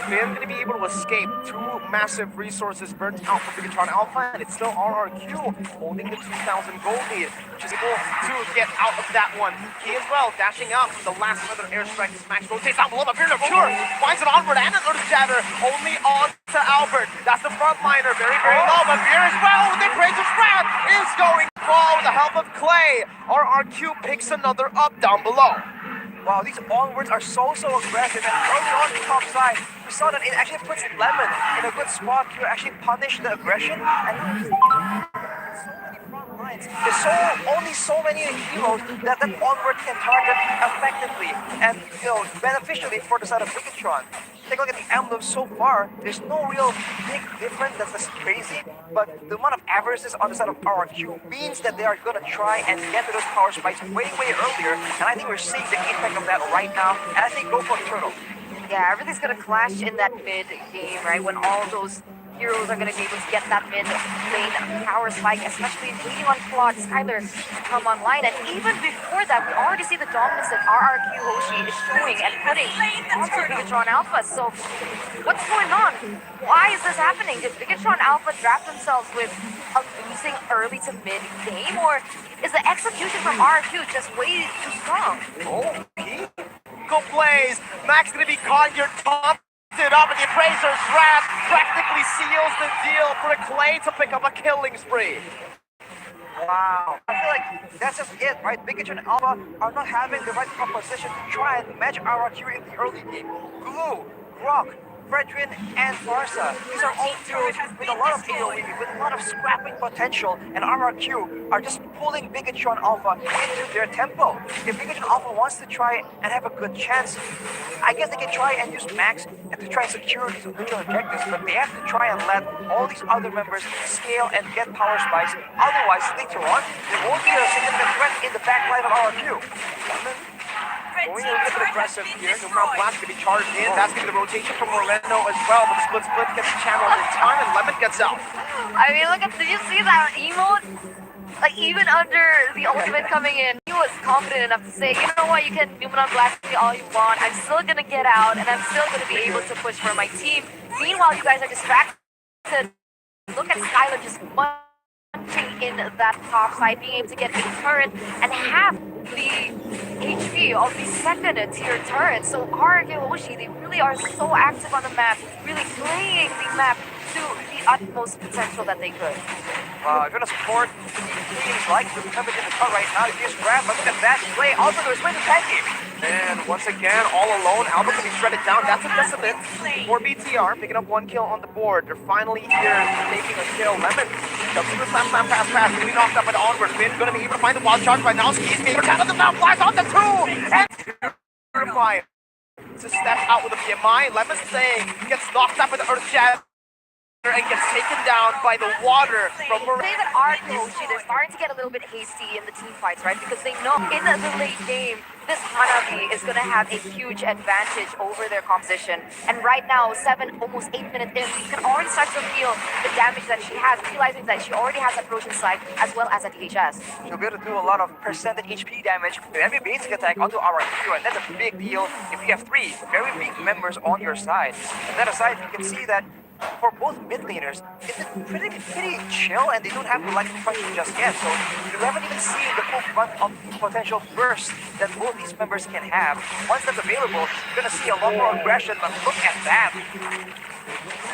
Finn going to be able to escape 2 massive resources burnt out for Bigetro Alpha, and it's still RRQ holding the 2,000 gold lead, which is able to get out of that one. He as well dashing out the last another airstrike. Smash rotates down below, but Fear of Cure finds it onward and another shatter only on to Albert. That's the frontliner, very, very low, but Fear as well with the Appraiser's Wrath is going to fall with the help of Clay. RRQ picks another up down below. Wow, these onwards are so aggressive, and early on the top side, we saw that it actually puts Lemon in a good spot to actually punish the aggression, and so many front lines. There's only so many heroes that onward can target effectively and beneficially for the side of Bigetron. Take a look at the emblems so far. There's no real big difference that's just crazy, but the amount of averages on the side of RRQ means that they are going to try and get to those power spikes way earlier, and I think we're seeing the impact of that right now, and I think go for the turtle. Yeah, everything's gonna clash in that mid game, right? When all those heroes are gonna be able to get that mid lane power spike, especially waiting on Claude Skyler to come online. And even before that, we already see the dominance that RRQ Hoshi is showing and putting onto Bigetro Alpha. So what's going on? Why is this happening? Did Bigetro Alpha draft themselves with a losing early to mid game, or is the execution from RRQ just way too strong? Go Blaze, Max gonna be caught, you're topped it up, and the Appraiser's Wrath practically seals the deal for Clay to pick up a killing spree. Wow. I feel like that's just it, right? Bigetro and Alpha are not having the right proposition to try and match RRQ in the early game. Glue, Rock, Fredrin, and Farsa. These are all heroes with a lot of AoE, with a lot of scrapping potential, and RRQ are just pulling Bigetro Alpha into their tempo. If Bigetro Alpha wants to try and have a good chance, I guess they can try and use Max and to try and secure these original objectives, but they have to try and let all these other members scale and get power spikes. Otherwise, later on, there won't be a significant threat in the backline of RRQ. Going a little bit aggressive here. The Mount Blast can be charged in. That's going to be the rotation from Moreno as well. But the split gets channeled in time, and Lemon gets out. I mean, look at, did you see that emote? Like, even under the ultimate coming in, he was confident enough to say, you know what, you can Numenon Blast me all you want. I'm still going to get out, and I'm still going to be able to push for my team. Meanwhile, you guys are distracted. Look at Skylar just punching in that top side, being able to get a turret and have the HP of the second tier turret. So RRQ Hoshi, they really are so active on the map, really playing the map to the utmost potential that they could. If you're gonna support teams like the Tempest in the cut right now, you just grab, but look at that play. Also, there's way to tank him. And once again, all alone, Albert can be shredded down. That's a decimate for BTR, picking up 1 kill on the board. They're finally here taking a kill. Lemon jumps in the slam, pass. Really knocked up by the onward. Finn gonna be able to find the wild charge right now. Skis being able to tap the mount, flies on the 2! And purify. to step out with a PMI. Lemon saying gets knocked up with the Earth Shatter and gets taken down by the water from Say that our coach, they're starting to get a little bit hasty in the team fights, right? Because they know in the late game, this Hanabi is going to have a huge advantage over their composition. And right now, almost 8 minutes in, you can already start to feel the damage that she has, realizing that she already has Approach Sight as well as a DHS. She'll be able to do a lot of percentage HP damage with every basic attack onto our hero, and that's a big deal if you have 3 very weak members on your side. And that aside, you can see that for both mid laners, it's pretty chill, and they don't have to like punch just yet. So you haven't even seen the full brunt of potential burst that both these members can have. Once that's available, you're gonna see a lot more aggression. But look at that!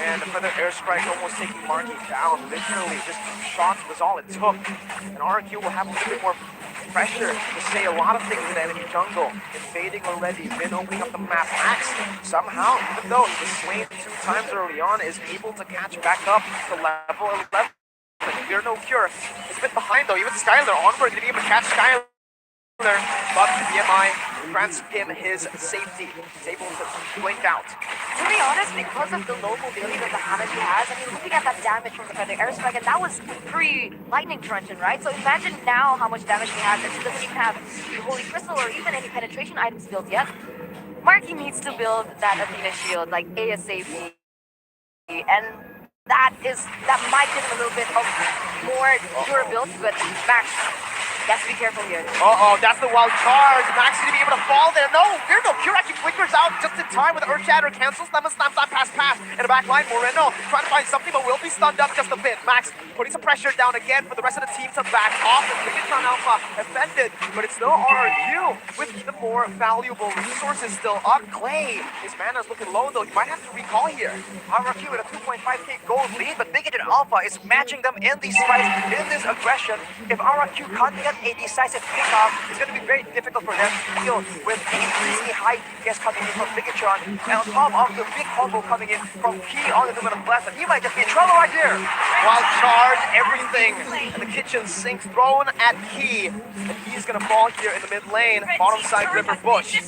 And the further airstrike almost taking Marky down. Literally, just shot was all it took. And RQ will have a little bit more pressure to say a lot of things in the enemy jungle. Invading already, Min opening up the map. Max, somehow, even though he was slain 2 times early on, is able to catch back up to level 11. Fear no cure. It's a bit behind though, even Skylar onward, didn't even catch Skylar. But the BMI grants him his safety. He's able to blink out. To be honest, because of the low mobility that the Hanabi has, I mean, looking at that damage from the Feather Airstrike, and that was pre-Lightning Truncheon, right? So imagine now how much damage she has, and she doesn't even have the Holy Crystal or even any penetration items built yet. Marky needs to build that Athena shield, like ASAP. And that might give him a little bit of more durability, but Max, you have to be careful here. That's the wild charge. Max is going to be able to fall there. No, Virgo Cure actually flickers out just in time with Earth Shatter, cancels Lemon Slam, pass. In the back line, Moreno trying to find something, but will be stunned up just a bit. Max putting some pressure down again for the rest of the team to back off. And Bigetro Alpha offended, but it's still RRQ with the more valuable resources still up. Clay, his mana's looking low though. He might have to recall here. RRQ with a 2.5k gold lead, but Bigetro Alpha is matching them in these fights, in this aggression. If RRQ can't get a decisive pickoff, it's going to be very difficult for them to deal with the increasingly high DPS coming in from Bigetron, and on top of the big combo coming in from Key on the Luminous Blast, and he might just be in trouble right here. Wild charge, everything, and the kitchen sink thrown at Key, and he's going to fall here in the mid lane. Bottom side, River Bush.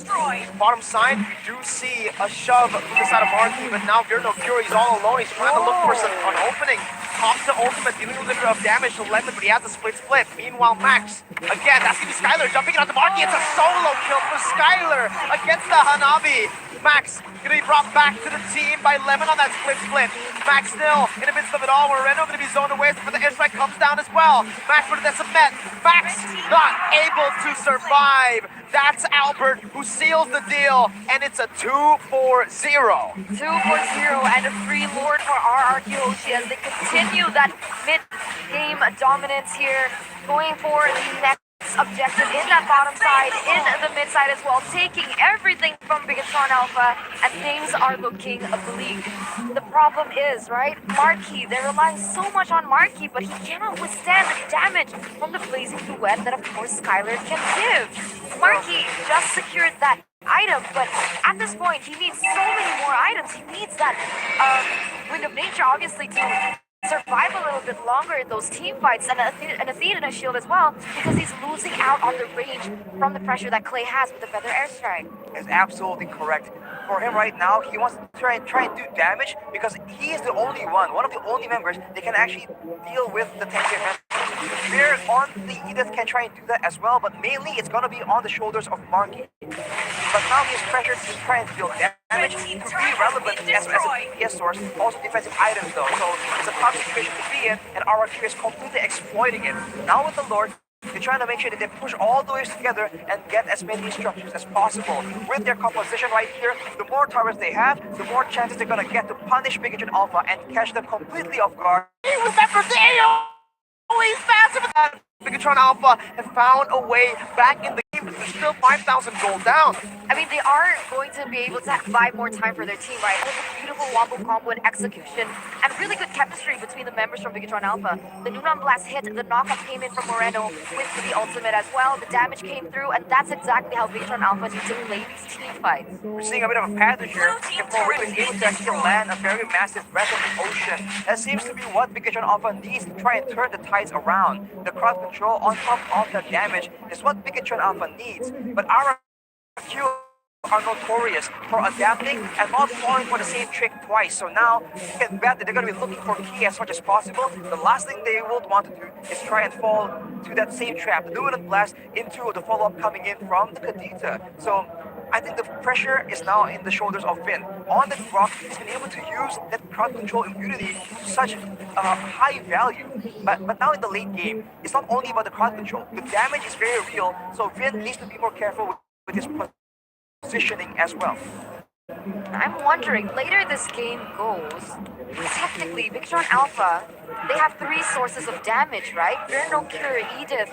Bottom side, we do see a shove from the side of Marky, but now Virno Fury's all alone. He's trying to look for an opening. Top to ultimate, dealing with a little bit of damage to Lemon, but he has a split. Meanwhile, Max, again, that's going to be Skylar jumping out the Marky. It's a solo kill for Skylar against the Hanabi. Max going to be brought back to the team by Lemon on that split. Max still in the midst of it all. Moreno going to be zoned away, but the airstrike comes down as well. Max for the Decimet. Max not able to survive. That's Albert who seals the deal, and it's a 2-4-0. 2-4-0 and a free lord for RRQ Hoshi as they continue that mid-game dominance here, going for the next objective in that bottom side, in the mid side as well, taking everything from Bigetro Alpha, and things are looking bleak. The problem is, right, Marky, they're relying so much on Marky, but he cannot withstand the damage from the Blazing Duet that of course Skylar can give. Marky just secured that item, but at this point he needs so many more items. He needs that Wind of Nature obviously to survive a little bit longer in those team fights, and Athena shield as well, because he's losing out on the range from the pressure that Clay has with the Feather Airstrike. Is absolutely correct. For him right now, he wants to try and do damage because he is the only one of the only members that can actually deal with the 10k members. Fear on the Edith can try and do that as well, but mainly it's gonna be on the shoulders of Marky. But now he's pressured to try and deal damage to be relevant as a DPS source, also defensive items though. So it's a tough situation to be in, and RRQ is completely exploiting it. Now with the Lord, they're trying to make sure that they push all the ways together and get as many structures as possible. With their composition right here, the more towers they have, the more chances they're gonna get to punish Bigetro Alpha and catch them completely off guard. Remember the always faster with that. Bigetro Alpha have found a way back in the game, but there's still 5,000 gold down. I mean, they are going to be able to buy more time for their team, right? With a beautiful wombo combo and execution, and really good chemistry between the members from Bigetro Alpha. The Nunan Blast hit, the knockup came in from Moreno with the ultimate as well. The damage came through, and that's exactly how Bigetro Alpha needs to play these team fights. We're seeing a bit of a pattern here. If Moreno is able to actually land a very massive breath of the ocean, that seems to be what Bigetro Alpha needs to try and turn the tides around. The crowd control on top of the damage is what Bigetro Alpha needs. But our Q are notorious for adapting and not falling for the same trick twice. So now you can bet that they're going to be looking for key as much as possible. The last thing they would want to do is try and fall to that same trap, the Luminant Blast into the follow-up coming in from the Kadita. So I think the pressure is now in the shoulders of Vin. On the rock, he's been able to use that crowd control immunity to such high value. But now in the late game, it's not only about the crowd control. The damage is very real, so Vin needs to be more careful with his positioning as well. I'm wondering, later this game goes, technically, Bigetro Alpha, they have 3 sources of damage, right? No Cure Edith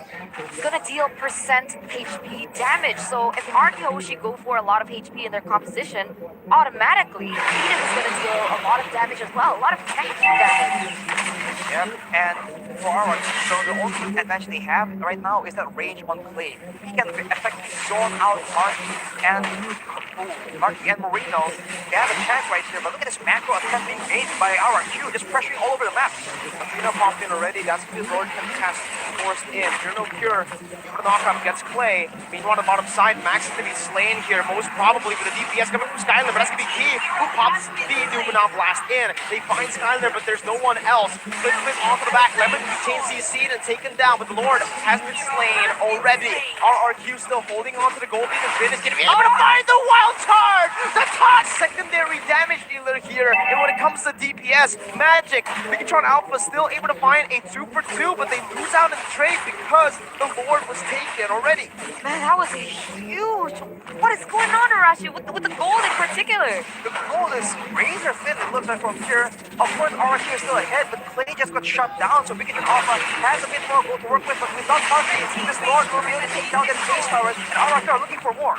is gonna deal percent HP damage. So if Arkehoshi go for a lot of HP in their composition, automatically Edith is gonna deal a lot of damage as well, a lot of technical damage. Yep, and for our so the only advantage they have right now is that range on Clay. He can effectively zone out Marky and Marino. They have a chance right here, but look at this macro attempt being made by our Q, just pressuring all over the map. Marino popped in already, that's the Lord contest forced in. No Cure, the knockup gets Clay. Meanwhile on the bottom side, Max is going to be slain here, most probably with the DPS coming from Skylar, but that's going to be Key, who pops the Numenal Blast in. They find Skylar, but there's no one else. Flip onto the back, Lemon chain CC'd and taken down, but the Lord has been slain already. RRQ still holding on to the gold lead, and Vin is going to be able to find the wild card! The top secondary damage dealer here, and when it comes to DPS, Magic, Bigetro Alpha still able to find a 2 for 2, but they lose out in the trade because the Lord was taken already. Man, that was huge. What is going on, Arashi, with the gold in particular? The gold is razor thin, it looks like from here. Of course, RRQ is still ahead, but Clay just got shut down, so Bigetro Alpha has a bit more gold to work with, but without Marky, this Lord will be able to take down the base towers, and RRQ are looking for more.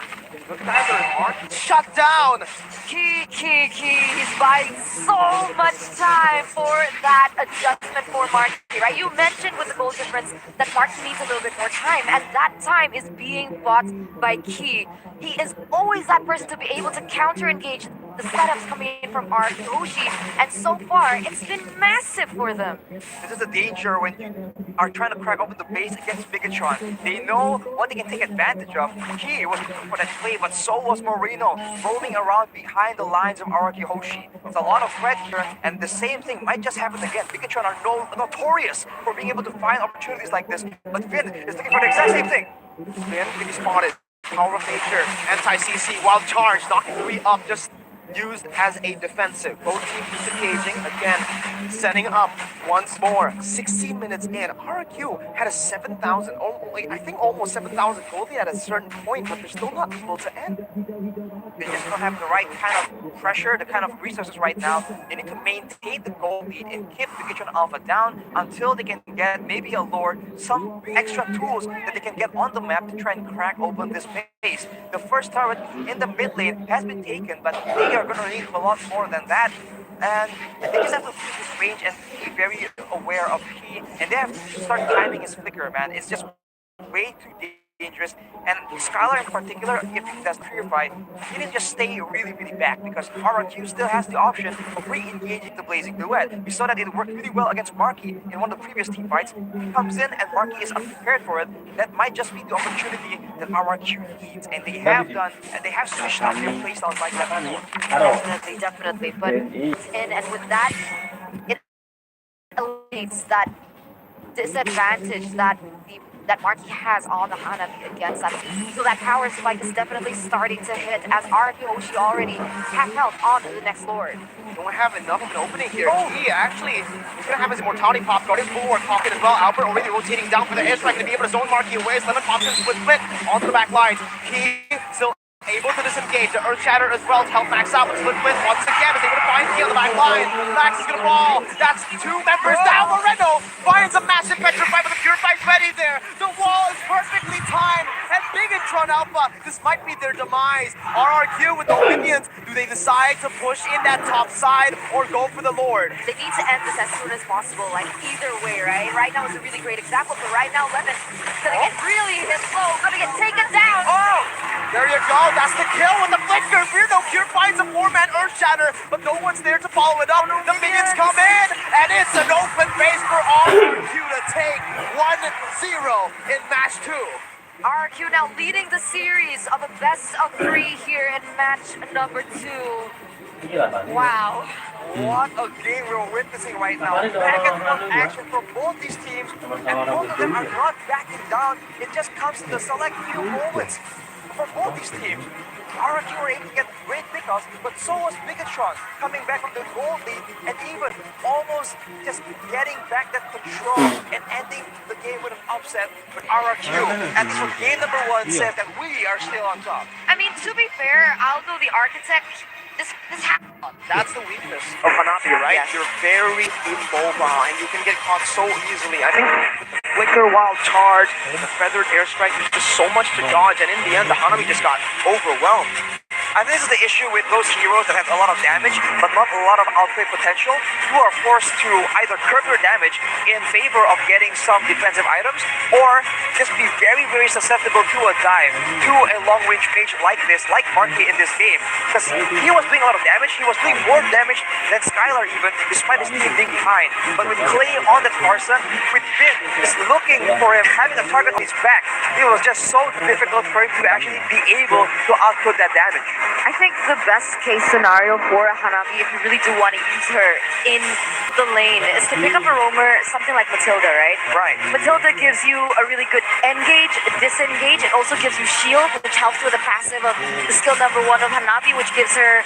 Look at that, Mark. Shut down! Key. He's buying so much time for that adjustment for Marky, right? You mentioned with the goal difference that Marky needs a little bit more time, and that time is being bought by Key. He is always that person to be able to counter-engage the setups coming in from Arkehoshi, and so far, it's been massive for them. This is the danger when you are trying to crack open the base against Bigetron. They know what they can take advantage of. Key was looking for that play, but so was Marino, roaming around behind the lines of Arkehoshi. It's a lot of threat here, and the same thing might just happen again. Bigetron are notorious for being able to find opportunities like this, but Finn is looking for the exact same thing. Finn can be spotted. Power of nature, anti-CC, wild charge, knocking 3 up, just used as a defensive. Both teams disengaging, again, setting up once more. 16 minutes in, RQ had a 7,000, I think almost 7,000 goldie at a certain point, but they're still not able to end. They just don't have the right kind of pressure, the kind of resources right now. They need to maintain the gold lead and keep Bigetro Alpha down until they can get maybe a Lord, some extra tools that they can get on the map to try and crack open this base. The first turret in the mid lane has been taken, but they are going to need a lot more than that. And they just have to use this range and be very aware of Key. And they have to start timing his flicker, man. It's just way too dangerous. And Skylar in particular, if he does Purify, he didn't just stay really back, because RRQ still has the option of re-engaging the Blazing Duet. We saw that it worked really well against Marky in one of the previous team fights. He comes in and Marky is unprepared for it. That might just be the opportunity that RRQ needs, and they have done, and they have switched up their playstyles like that before. Definitely. But and with that, it eliminates that disadvantage that Marky has on the Hana against that. So that power spike is definitely starting to hit, as Arkehoshi already half health on the next Lord. Don't have enough of an opening here. He actually is going to have his immortality pop, got his bulwark pocket as well. Albert already rotating down for the airstrike, going to be able to zone Marky away. Lemon pops in split onto the back lines. He still able to disengage. The Earth Shatter as well to help Max out, but split once again is able to find Key on the back line. Max is going to fall. That's 2 members down. Moreno finds a massive petrify, but the Purify's ready there. The wall is perfectly timed, and Bigetro Alpha, this might be their demise. RRQ with the minions, do they decide to push in that top side or go for the Lord? They need to end this as soon as possible, like either way, right? Right now is a really great example, but right now Lemon gonna get really hit low, gonna get taken down. Oh, there you go. That's the kill with the flicker. Weirdo Cure finds a 4-man Earth Shatter, but no one's there to follow it up. The minions come in, and it's an open base for RRQ to take 1-0 in match 2. RQ now leading the series of a best of 3 here in match number 2. Wow. What a game we're witnessing right now. Back and forth action from both these teams, and both of them are not backing down. It just comes to the select few moments for both these teams. RQ were able to get great pickups, but so was Bigetron, coming back from the goal lead and even almost just getting back that control and ending the game with an upset. But RQ, at least for game number 1, says that we are still on top. I mean, to be fair, Aldo the Architect, this happened. That's the weakness of Hanabi, right? Yes. You're very immobile and you can get caught so easily. I think Flicker, Wild Charge, the Feathered Airstrike, there's just so much to dodge, and in the end, the Hanabi just got overwhelmed. I think this is the issue with those heroes that have a lot of damage, but not a lot of outplay potential. You are forced to either curb your damage in favor of getting some defensive items, or just be very, very susceptible to a dive, to a long-range mage like this, like Marky in this game. Because he was doing a lot of damage, he was doing more damage than Skylar even, despite his team being behind. But with Clay on that Farsa, with Finn just looking for him, having a target on his back, it was just so difficult for him to actually be able to output that damage. I think the best case scenario for Hanabi, if you really do want to use her in the lane, is to pick up a roamer, something like Matilda, right? Right. Matilda gives you a really good engage, disengage. It also gives you shield, which helps with the passive of the skill number 1 of Hanabi, which gives her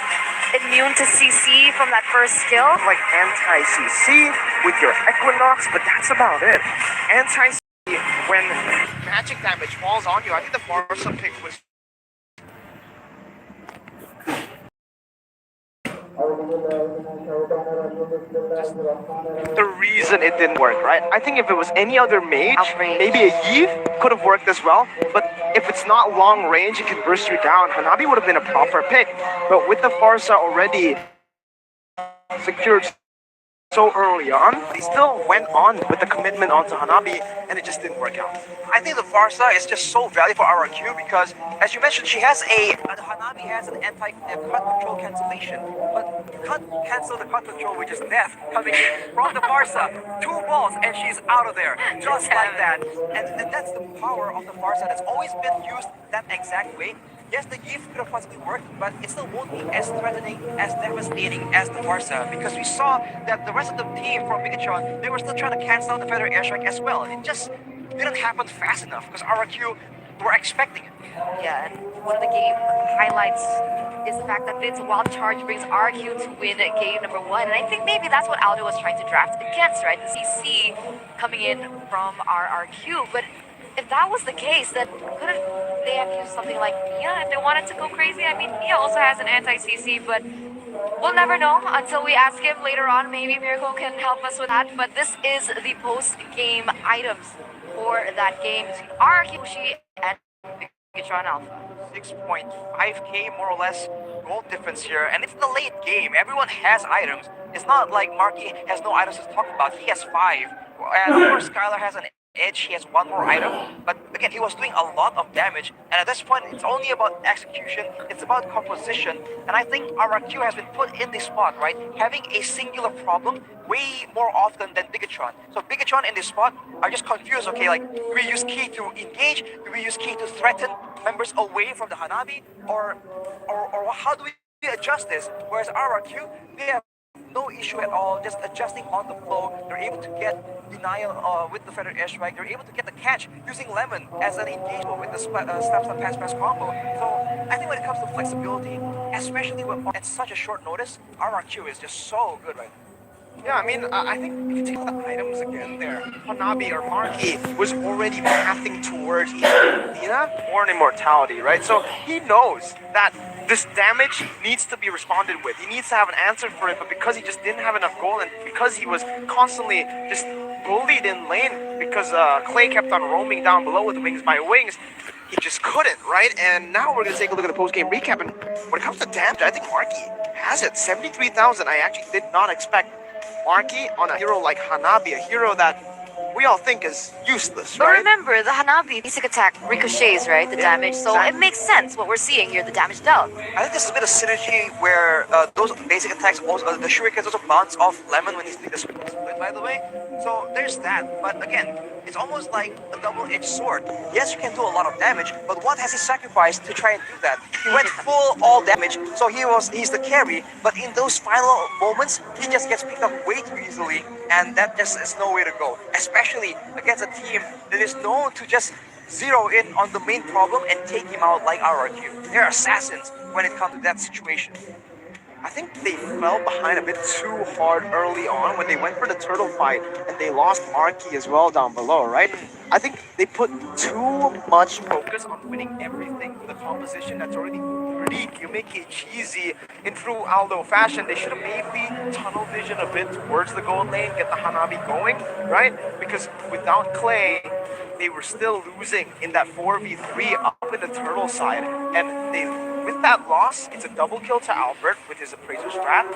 immune to CC from that first skill. Like anti-CC with your Equinox, but that's about it. Anti-CC, when magic damage falls on you, I think the Farsa pick was the reason it didn't work, right? I think if it was any other mage, Outrage. maybe a Eve could have worked as well, but if it's not long range, it can burst you down. Hanabi would have been a proper pick, but with the Farsa already secured so early on, he still went on with the commitment onto Hanabi, and it just didn't work out. I think the Farsa is just so valuable for RRQ because, as you mentioned, she has Hanabi has an anti-cut control cancellation, but you can't cancel the cut control with just death coming in from the Farsa. 2 balls and she's out of there, just like that. And that's the power of the Farsa that's always been used that exact way. Yes, the Eve could have possibly worked, but it still won't be as threatening, as devastating as the Farsa, because we saw that the rest of the team from Bigetron, they were still trying to cancel out the Feather Airstrike as well. It just didn't happen fast enough, because RRQ were expecting it. Yeah, and one of the game highlights is the fact that Finn's Wild Charge brings RQ to win game number 1, and I think maybe that's what Aldo was trying to draft against, right? The CC coming in from RRQ, but if that was the case, then couldn't they have used something like Mia if they wanted to go crazy? I mean, Mia also has an anti-CC, but we'll never know until we ask him later on. Maybe Miracle can help us with that. But this is the post-game items for that game between RQ and Bigetro Alpha. 6.5k more or less gold difference here, and it's the late game. Everyone has items. It's not like Marky has no items to talk about. He has 5. And of course, Skylar has an edge, he has 1 more item, but again, he was doing a lot of damage, and at this point, it's only about execution, it's about composition, and I think RRQ has been put in this spot, right, having a singular problem way more often than Bigetron. So Bigetron in this spot are just confused, okay, like, do we use key to engage, do we use key to threaten members away from the Hanabi, or how do we adjust this, whereas RRQ, they have no issue at all, just adjusting on the flow. They're able to get denial with the Feather Airstrike. They're able to get the catch using Lemon as an engagement with the Slaps on Pass combo. So I think when it comes to flexibility, especially at such a short notice, RRQ is just so good right now. Yeah, I mean, I think if you take the items again there, Hanabi or Marky was already pathing towards either Athena or an immortality, right? So he knows that this damage needs to be responded with. He needs to have an answer for it, but because he just didn't have enough gold and because he was constantly just bullied in lane because Clay kept on roaming down below with Wings by Wings, he just couldn't, right? And now we're going to take a look at the post-game recap, and when it comes to damage, I think Marky has it. 73,000. I actually did not expect Marky on a hero like Hanabi, a hero that we all think is useless, But right? remember, the Hanabi basic attack ricochets, right? The damage, so exactly. it makes sense what we're seeing here, the damage dealt. I think this is a bit of synergy where those basic attacks, also the shurikens also bounce off Lemon when he's doing the split. tournament, by the way. So there's that. But again, it's almost like a double-edged sword. Yes, you can do a lot of damage, but what has he sacrificed to try and do that? He went full all damage, so he's the carry. But in those final moments, he just gets picked up way too easily, and that just is no way to go. Especially against a team that is known to just zero in on the main problem and take him out like RRQ. They're assassins when it comes to that situation. I think they fell behind a bit too hard early on when they went for the turtle fight and they lost Marky as well down below, right? I think they put too much focus on winning everything with a composition that's already pretty gimmicky, cheesy in true Aldo fashion. They should have maybe tunnel vision a bit towards the gold lane, get the Hanabi going, right? Because without Clay, they were still losing in that 4v3 up in the turtle side, and with that loss, it's a double kill to Albert with his appraiser strat,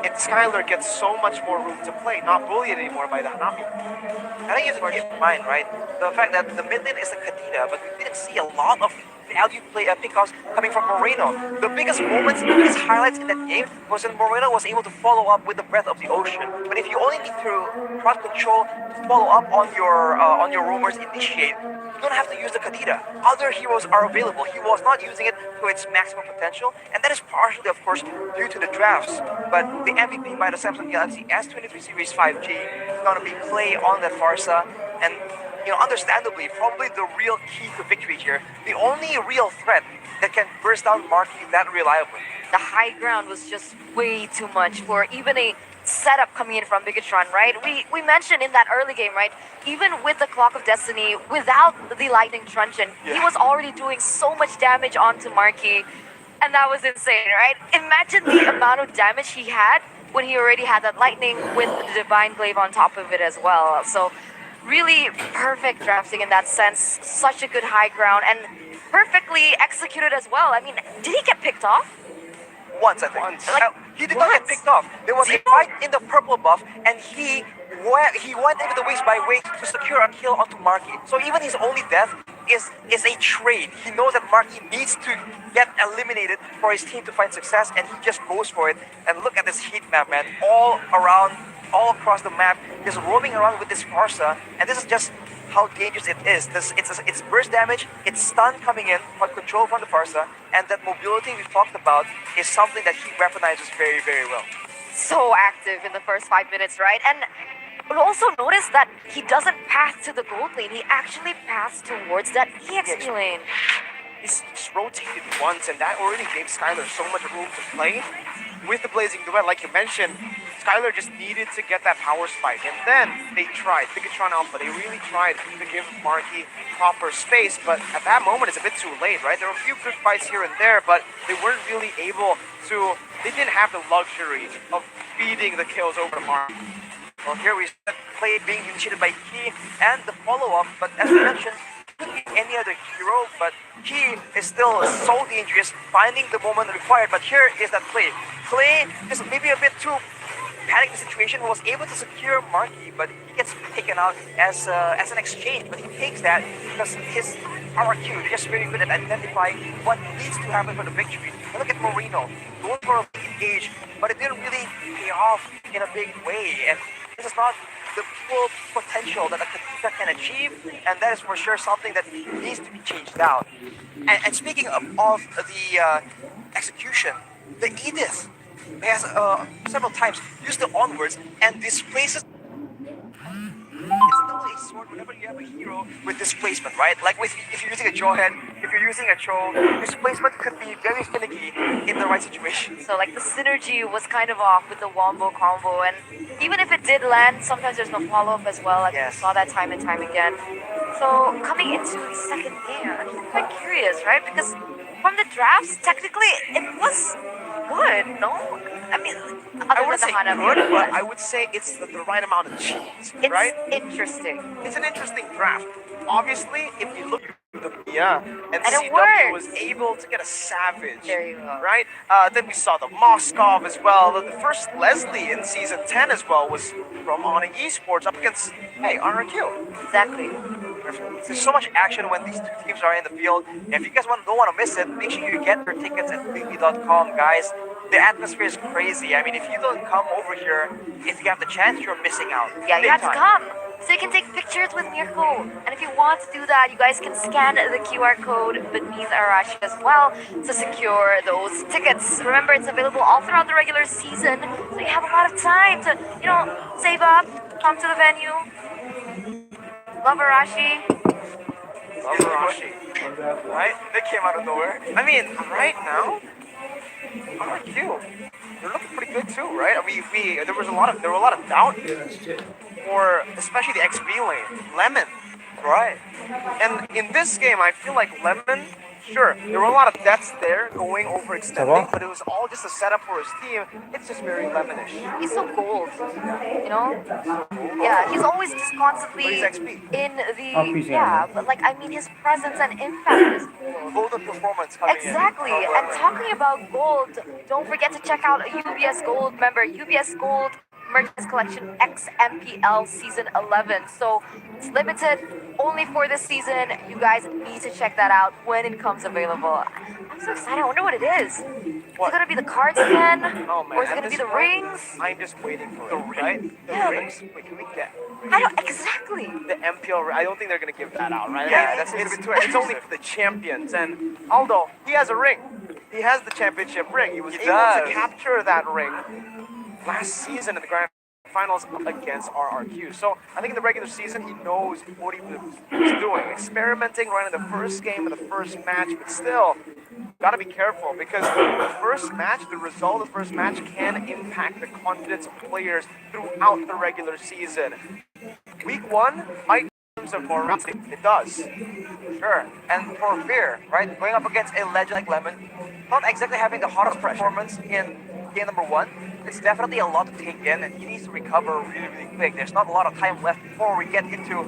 and Skylar gets so much more room to play, not bullied anymore by the Hanabi. I think you have to keep in mind, right, the fact that the mid lane is the Kadita, but we didn't see a lot of value play pickoffs coming from Moreno. The biggest moments, the biggest highlights in that game was when Moreno was able to follow up with the Breath of the Ocean. But if you only need to cross control to follow up on your roamers initiate, you don't have to use the Kadita. Other heroes are available. He was not using it to its maximum potential, and that is partially, of course, due to the drafts. But the MVP by the Samsung Galaxy S23 Series 5G is going to be Clay on that Farsa, and understandably, probably the real key to victory here. The only real threat that can burst down Marky that reliably. The high ground was just way too much for even a setup coming in from Bigetron, right? We mentioned in that early game, right? Even with the Clock of Destiny, without the Lightning Truncheon, he was already doing so much damage onto Marky, and that was insane, right? Imagine the amount of damage he had when he already had that Lightning with the Divine Glaive on top of it as well. So really perfect drafting in that sense. Such a good high ground and perfectly executed as well. I mean, did he get picked off? Once, I think. He did not get picked off. There was a fight in the purple buff, and he went into the waste by waste to secure a kill onto Marky. So even his only death is a trade. He knows that Marky needs to get eliminated for his team to find success, and he just goes for it. And look at this heat map, man. All across the map, just roaming around with this Farsa, and this is just how dangerous it is. It's burst damage, it's stun coming in, but control from the Farsa, and that mobility we talked about is something that he weaponizes very, very well. So active in the first 5 minutes, right? And we'll also notice that he doesn't path to the gold lane, he actually paths towards that EXP lane. He's just rotated once, and that already gave Skylar so much room to play. With the Blazing Duet, like you mentioned, Skylar just needed to get that power spike, and then they tried. Bigetro Alpha, they really tried to give Marky proper space, but at that moment it's a bit too late, right? There were a few good fights here and there, but they weren't really able to, they didn't have the luxury of feeding the kills over to Marky. Well, here we see play being initiated by Key and the follow-up, but as we mentioned, could be any other hero, but Key is still so dangerous, finding the moment required, but here is that play. Clay is maybe a bit too panicked the situation, was able to secure Marky, but he gets taken out as an exchange, but he takes that because his RRQ, they're just very good at identifying what needs to happen for the victory. And look at Moreno, going for a big engage, but it didn't really pay off in a big way, and this is not the full potential that a Katita can achieve, and that is for sure something that needs to be changed out. And speaking of the execution, the Edith has several times used the onwards and displaces. It's a double-edged sword whenever you have a hero with displacement, right? Like if you're using a Jawhead, if you're using a Cho, displacement could be very finicky in the right situation. So like the synergy was kind of off with the Wombo combo, and even if it did land, sometimes there's no follow-up as well. Like we saw that time and time again. So coming into the second game, I'm quite curious, right? Because from the drafts, technically it was good, no? I mean, I wouldn't say good, but I would say it's the right amount of cheese, right? It's interesting. It's an interesting draft. Obviously, if you look at the and it CW was able to get a Savage, there you go. right? Then we saw the Moskov as well. The first Leslie in Season 10 as well was from ONIC Esports up against, hey, RRQ. Exactly. There's so much action when these two teams are in the field. And if you guys don't want to miss it, make sure you get your tickets at bigly.com, guys. The atmosphere is crazy. I mean, if you don't come over here, if you have the chance, you're missing out. Yeah, you Big have to time. come so you can take pictures with Mirko. And if you want to do that, you guys can scan the QR code beneath Arashi as well to secure those tickets. Remember, it's available all throughout the regular season, so you have a lot of time to, save up, come to the venue. Love Arashi. Love Arashi. Right? They came out of nowhere. I mean, right now, RQ, they're looking pretty good too, right? I mean, there were a lot of doubt for especially the XP lane, Lemon, right? And in this game, I feel like Lemon, sure, there were a lot of deaths there going overextending, but it was all just a setup for his team. It's just very Lemonish. He's so gold, Yeah, he's always just constantly But he's XP. in the but like I mean his presence and impact is gold. Golden performance coming Exactly. in. And talking about gold, don't forget to check out a UBS Gold member, UBS Gold Merchandise Collection X MPL Season 11. So it's limited only for this season. You guys need to check that out when it comes available. I'm so excited. I wonder what it is. Is it gonna be the cards again? Oh man. Or is it at gonna be this the point, rings? I'm just waiting for it, right? The Yeah. rings? Wait, can we get I don't exactly. the MPL? I don't think they're gonna give that out, right? Yeah, I mean, that's it's, a bit too it's only exclusive. for the champions. And Aldo, he has a ring. He has the championship ring. He was able does. to capture that ring last season in the grand finals against RRQ. So I think in the regular season he knows what he was doing, experimenting right in the first game of the first match, but still gotta be careful because the first match, the result of the first match can impact the confidence of players throughout the regular season. Week one might of more rounds, it does. Sure. And for Fear, right? Going up against a legend like Lemon, not exactly having the hottest performance in game number one. It's definitely a lot to take in, and he needs to recover really, really quick. There's not a lot of time left before we get into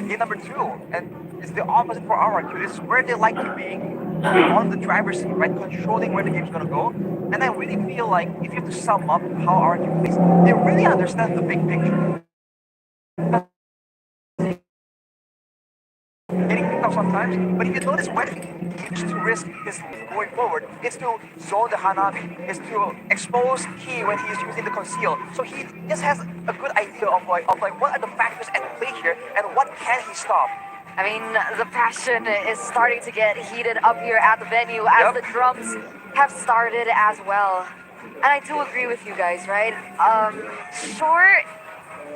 game number two. And it's the opposite for RRQ. This is where they like to be on the driver's seat, right? Controlling where the game's gonna go. And I really feel like if you have to sum up how RRQ plays, they really understand the big picture. Getting picked up sometimes, but if you notice when he used to risk his going forward, it's to zone the Hanabi, it's to expose Key when he's using the conceal. So he just has a good idea of what are the factors at play here and what can he stop. I mean, the passion is starting to get heated up here at the venue as the drums have started as well. And I do agree with you guys, right? Sure,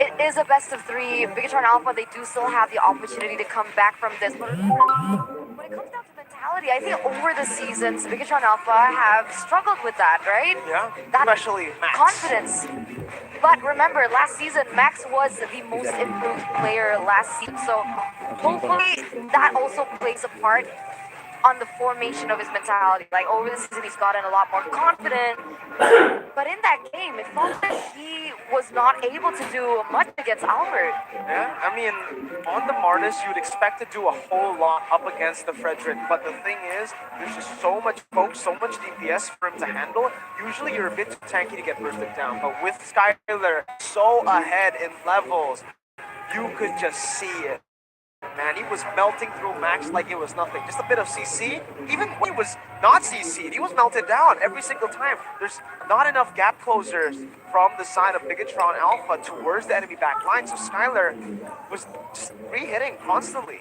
it is a best of three. Bigetro Alpha, they do still have the opportunity to come back from this. But when it comes down to mentality, I think over the seasons, Bigetro Alpha have struggled with that, right? Yeah, That especially Max. confidence. But remember, last season, Max was the most improved player last season. So hopefully that also plays a part on the formation of his mentality. Like over the season, he's gotten a lot more confident. But in that game, it felt like he was not able to do much against Albert. Yeah, I mean, on the Martis, you'd expect to do a whole lot up against the Frederick, but the thing is, there's just so much poke, so much DPS for him to handle. Usually you're a bit too tanky to get bursted down, but with Skylar so ahead in levels, you could just see it. Man, he was melting through Max like it was nothing. Just a bit of CC. Even when he was not CC'd, he was melted down every single time. There's not enough gap closers from the side of Bigetron Alpha towards the enemy back line, so Skylar was just re-hitting constantly.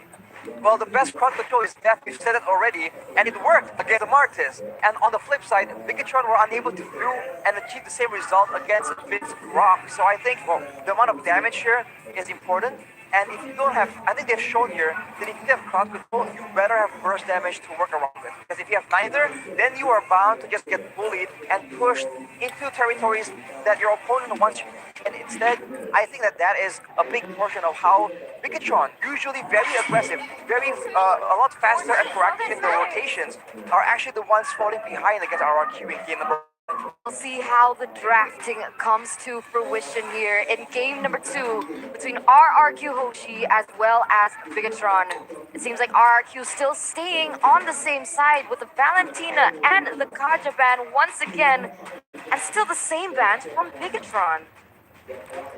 Well, the best crowd control is death. We've said it already, and it worked against the Martis. And on the flip side, Bigetron were unable to do and achieve the same result against Vince Rock. So I think, well, the amount of damage here is important. And if you don't have, I think they've shown here that if you have crowd control, you better have burst damage to work around with. Because if you have neither, then you are bound to just get bullied and pushed into territories that your opponent wants you. And instead, I think that is a big portion of how Bigetron, usually very aggressive, very a lot faster and proactive in their rotations, are actually the ones falling behind against RRQ in game number. We'll see how the drafting comes to fruition here in game number 2 between RRQ Hoshi as well as Bigetron. It seems like RRQ still staying on the same side with the Valentina and the Kaja ban once again, and still the same bans from Bigetron.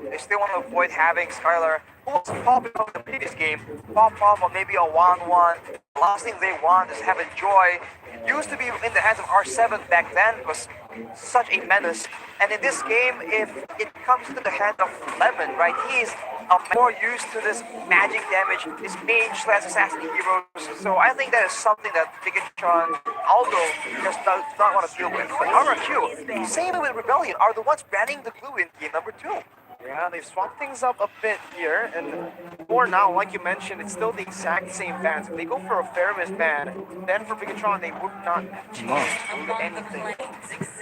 They still want to avoid having Skylar who was popping up in the previous game, pop off or maybe a 1-1. The last thing they want is having joy. It used to be in the hands of R7 back then. It was such a menace. And in this game, if it comes to the hand of Lemon, right, he's more used to this magic damage, this mage/assassin heroes. So I think that is something that Bigetron Aldo just does not want to deal with. But RRQ, same with Rebellion, are the ones banning the glue in game number 2. Yeah, they've swapped things up a bit here, and for now, like you mentioned, it's still the exact same bans. If they go for a Faramis ban, then for Bigetron, they would not change anything.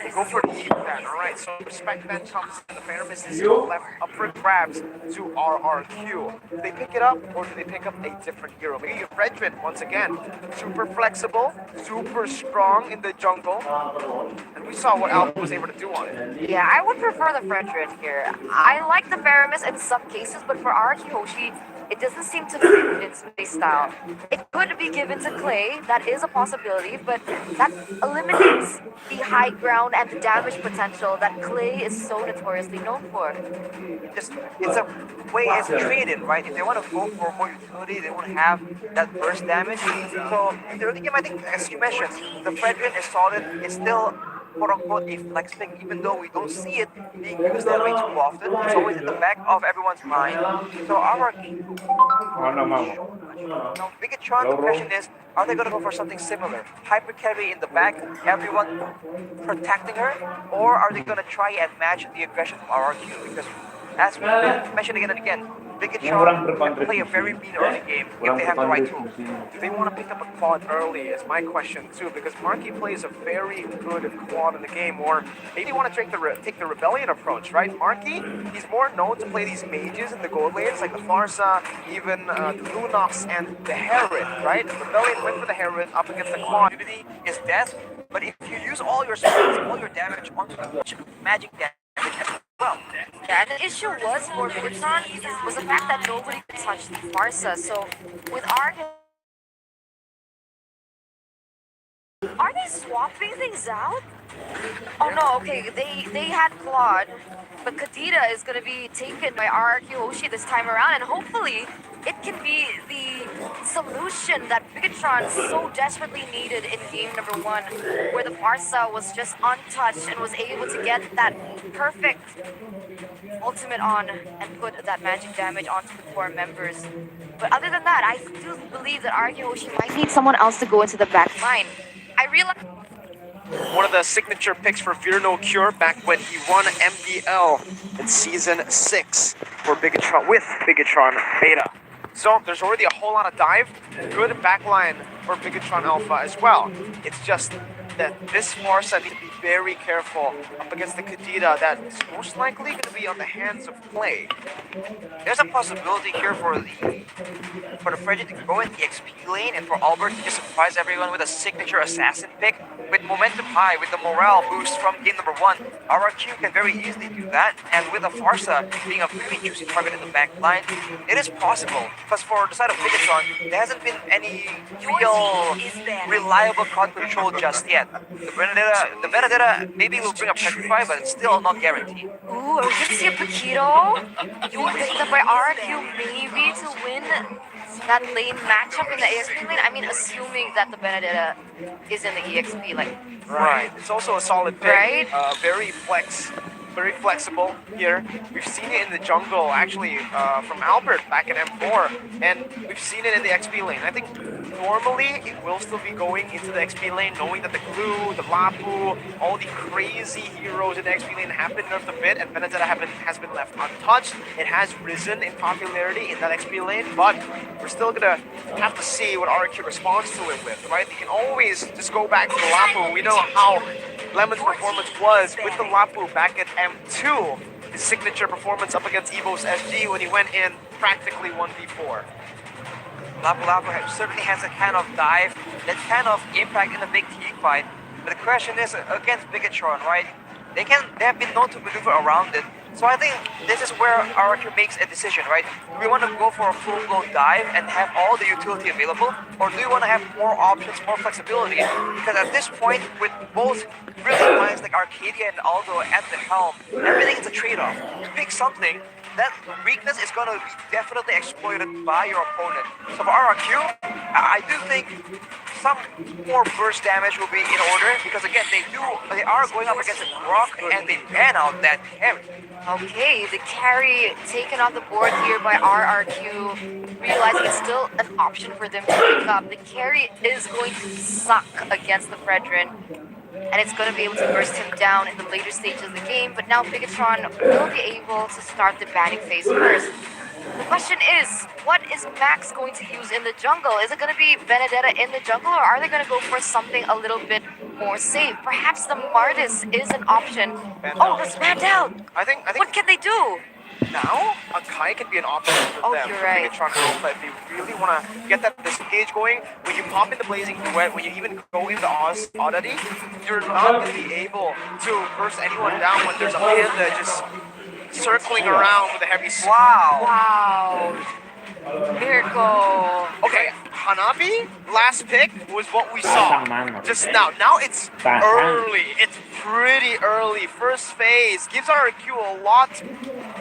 They go for the Heat ban, alright, so Respect then comes, and the Faramis is still left up for grabs to RRQ. Do they pick it up, or do they pick up a different hero? Maybe Fredrin, once again, super flexible, super strong in the jungle, and we saw what Alpha was able to do on it. Yeah, I would prefer the Fredrin here. I like the Faramis in some cases, but for RRQ Hoshi, it doesn't seem to fit its play style. It could be given to Clay, that is a possibility, but that eliminates the high ground and the damage potential that Clay is so notoriously known for. It's a way it's traded, right? If they want to go for more utility, they want to have that burst damage. So in the early game, I think, as you mentioned, the Fredrin is solid. It's still quote-unquote a flex pick, even though we don't see it being used that way too often. It's always in the back of everyone's mind. So our Bigetron, the question is, are they going to go for something similar? Hyper carry in the back, everyone protecting her, or are they going to try and match the aggression from RRQ? Because as we mentioned again and again, Bigetron can play a very mean early game if they have the right tools. Do they want to pick up a quad early is my question too, because Marky plays a very good quad in the game, or maybe want to take the Rebellion approach, right? Marky, he's more known to play these mages in the gold lanes, like the Farsa, even the Lunox and the Herod, right? The Rebellion went for the Herod up against the quad. Immunity is death, but if you use all your spells, all your damage onto the magic damage as well. Yeah, and the issue was for Bigetron was the fact that nobody could touch the Farsa. So with are they swapping things out? Oh no, okay, they had Claude, but Kadita is gonna be taken by RRQ Hoshi this time around, and hopefully it can be the solution that Bigetron so desperately needed in game number 1, where the Farsa was just untouched and was able to get that perfect ultimate on and put that magic damage onto the core members. But other than that, I do believe that RRQ Hoshi might need someone else to go into the back line. I realize one of the signature picks for Fear No Cure back when he won MPL in Season 6 for Bigetron, with Bigetron Beta. So there's already a whole lot of dive, good backline for Bigetron Alpha as well. It's just that this Farsa needs to be very careful up against the Kadita that's most likely going to be on the hands of Clay. There's a possibility here for the Freddy to go in the XP lane and for Albert to just surprise everyone with a signature assassin pick with momentum high, with the morale boost from game number 1. RRQ can very easily do that, and with the Farsa being a really juicy target in the back line, it is possible. Because for the side of Bigetron, there hasn't been any real reliable crowd control just yet. The Benedetta maybe will bring a Petrify, but it's still not guaranteed. Ooh, are we gonna see a Paquito? You picked up by RRQ maybe to win that lane matchup in the EXP lane? I mean, assuming that the Benedetta is in the EXP lane. Right. It's also a solid pick. Right? Very flexible here. We've seen it in the jungle, actually, from Albert back in M4, and we've seen it in the XP lane. I think normally it will still be going into the XP lane, knowing that the Glue, the Lapu, all the crazy heroes in the XP lane have been nerfed a bit, and Benedetta has been left untouched. It has risen in popularity in that XP lane, but we're still gonna have to see what RRQ responds to it with, right? They can always just go back to the Lapu. We know how Lemon's performance was with the Lapu back at M2. His signature performance up against Evo's SG when he went in practically 1v4. Lapu certainly has a kind of dive, that kind of impact in the big team fight. But the question is, against Bigetron, right? They have been known to maneuver around it. So I think this is where RRQ makes a decision, right? Do we want to go for a full-blown dive and have all the utility available? Or do we want to have more options, more flexibility? Because at this point, with both brilliant minds like Arcadia and Aldo at the helm, everything is a trade-off. You pick something, that weakness is going to be definitely exploited by your opponent. So for RRQ, I do think some more burst damage will be in order because again they are going up against a Grok and they ban out that carry. Okay, the carry taken off the board here by RRQ, realizing it's still an option for them to pick up. The carry is going to suck against the Fredrin, and it's going to be able to burst him down in the later stages of the game, but now Bigetron will be able to start the banning phase first. The question is, what is Max going to use in the jungle? Is it going to be Benedetta in the jungle, or are they going to go for something a little bit more safe? Perhaps the Martis is an option. Oh, it's banned out! I think What can they do? now a Kai can be an option for Oh, them. you're for right. Bigetron Alpha, if they really want to get that disengage going, when you pop in the Blazing Duet, when you even go in the Oddity, you're not going to be able to burst anyone down when there's a panda just circling around with a heavy Wow. Wow. Miracle. Okay, Hanabi, last pick was what we saw just now. Now it's early. It's pretty early. First phase gives RRQ a lot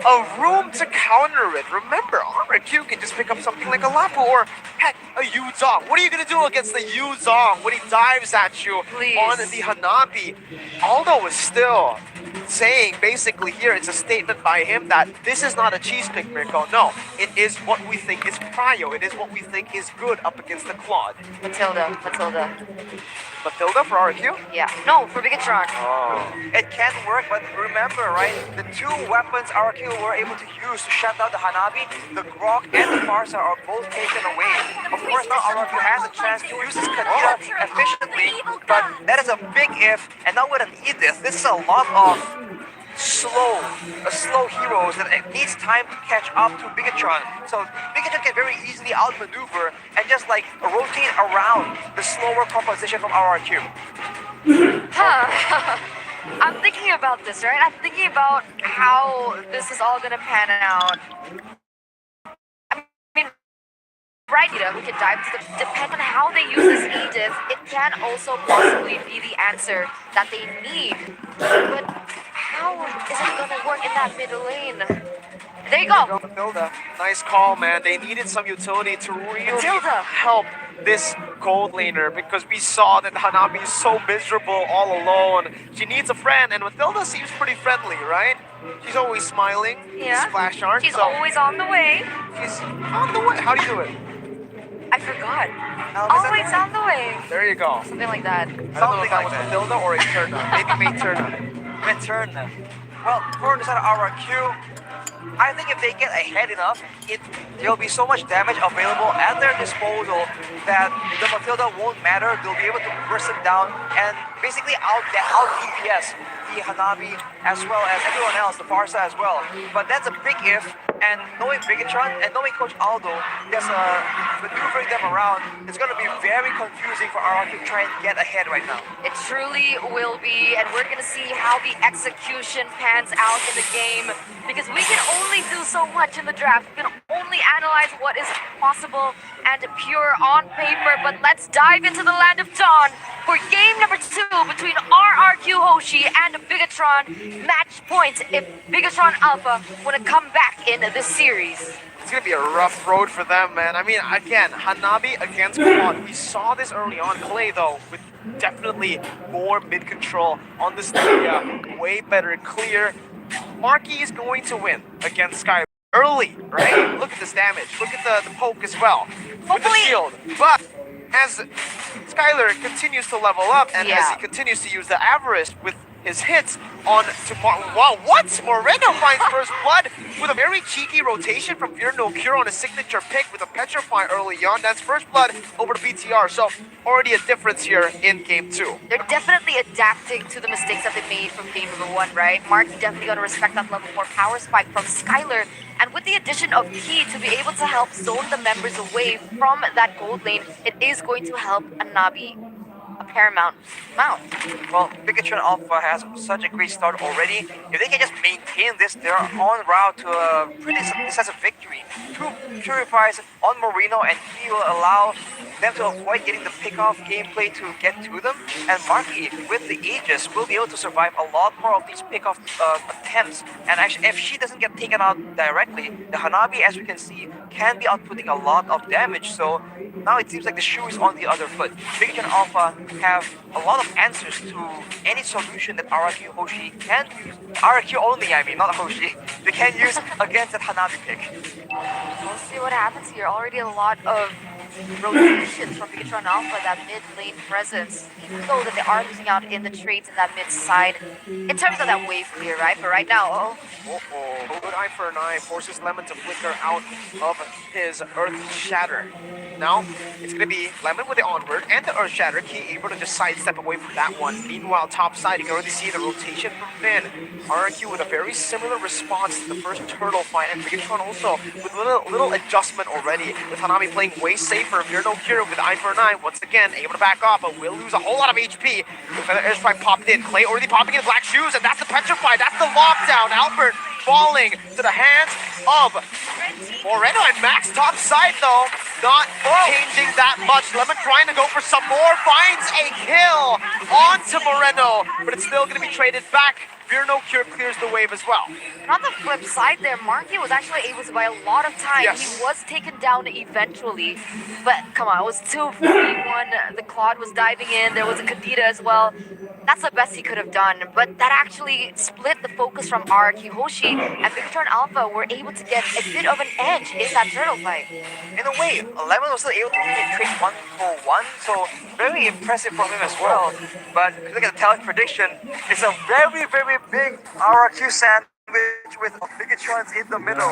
of room to counter it. Remember, RRQ can just pick up something like a Lapu or heck, a Yuzong. What are you gonna do against the Yuzong when he dives at you Please. on the Hanabi? Aldo is still saying basically here it's a statement by him that this is not a cheese pick, Mirko. No, it is what we think is prio. It is what we think is good up against the Claude. Matilda. Matilda for RQ? Yeah. No, for Bigetron. It can work, but remember, right? The two weapons RQ were able to use to shut down the Hanabi, the Grok and the Farsa are both taken away. Of course, now RQ has a chance to use his Kadita efficiently, but that is a big if. And now with an Edith, this is a lot of slow heroes that it needs time to catch up to Bigetron. So Bigetron can very easily outmaneuver and just like rotate around the slower composition from RRQ. Huh. I'm thinking about this, right? I'm thinking about how this is all gonna pan out. I mean, right, we can dive to the... Depending on how they use this Edith, it can also possibly be the answer that they need. But how is it gonna work in that middle lane? There you go. Matilda, nice call, man. They needed some utility to really Matilda. help this gold laner because we saw that Hanabi is so miserable all alone. She needs a friend, and Matilda seems pretty friendly, right? She's always smiling. Yeah. Splash art. She's so always on the way. she's on the way. How do you do it? I forgot. Is Always on the way. There you go. Something like that. I don't know Something if that like was that. Matilda or Eterna. Maybe Materna. Return them. Well, for the side of RRQ, I think if they get ahead enough, there'll be so much damage available at their disposal that the Matilda won't matter. They'll be able to burst it down and basically out DPS the Hanabi as well as everyone else, the Farsa as well. But that's a big if, and knowing Bigetron and knowing Coach Aldo, just maneuvering them around, it's going to be very confusing for RRQ to try and get ahead right now. It truly will be, and we're gonna see how the execution pans out in the game, because we can only do so much in the draft. We can only analyze what is possible and pure on paper, but let's dive into the Land of Dawn for game number 2 between RRQ Hoshi and Bigetron. Match point if Bigetron Alpha want to come back in this series. It's going to be a rough road for them, man. I mean, again, Hanabi against Claude. We saw this early on. Clay, though, with definitely more mid-control on this area. Way better clear. Marky is going to win against Sky early, right? Look at this damage. Look at the poke as well. With the Hopefully- shield. But as Skylar continues to level up and as Yeah. he continues to use the Avarice with his hits on to wow, what? Moreno finds first blood with a very cheeky rotation from Fear No Cure on a signature pick with a Petrify early on. That's first blood over to BTR, so already a difference here in game 2. They're definitely adapting to the mistakes that they made from game number 1, right? Mark's definitely gonna respect that level 4 power spike from Skylar. And with the addition of Key to be able to help zone the members away from that gold lane, it is going to help Anabi a paramount mount. Well, Bigetron Alpha has such a great start already. If they can just maintain this, they're on route to a pretty decisive victory. 2 Purifies on Marino, and he will allow them to avoid getting the pick-off gameplay to get to them. And Marky, with the Aegis, will be able to survive a lot more of these pick-off attempts. And actually, if she doesn't get taken out directly, the Hanabi, as we can see, can be outputting a lot of damage. So now it seems like the shoe is on the other foot. Bigetro Alpha have a lot of answers to any solution that RRQ Hoshi can use. RRQ only, I mean, not Hoshi. They can use against that Hanabi pick. We'll see what happens here. Already a lot of rotations from Bigetro Alpha, that mid lane presence, even though that they are losing out in the trades in that mid side in terms of that wave clear, right? But right now, Good eye for an eye forces Lemon to flicker out of his Earth Shatter. Now, it's going to be Lemon with the Onward and the Earth Shatter. Key able to just sidestep away from that one. Meanwhile, top side, you can already see the rotation from Finn. RRQ with a very similar response to the first turtle fight, and Bigetron also with little adjustment already, with Hanabi playing way safer. Fear no cure with eye for an eye. Once again, able to back off, but will lose a whole lot of HP. The Feather Airstrike popped in. Clay already popping in black shoes, and that's the Petrify. That's the lockdown. Albert falling to the hands of Moreno, and Max top side though, not changing that much. Lemon trying to go for some more, finds a kill onto Moreno, but it's still going to be traded back. Fear no cure clears the wave as well. on the flip side there, Marky was actually able to buy a lot of time. Yes. He was taken down eventually, but come on, it was 2v1. The Claude was diving in. There was a Candida as well. That's the best he could have done, but that actually split the focus from RRQ Hoshi, and Bigetro Alpha were able to get a bit of an edge in that turtle fight. In a way, Lemon was still able to trade 1-for-1, so very impressive from him as well. But if you look at the talent prediction, it's a very, very big RRQ sandwich with Bigetrons in the middle.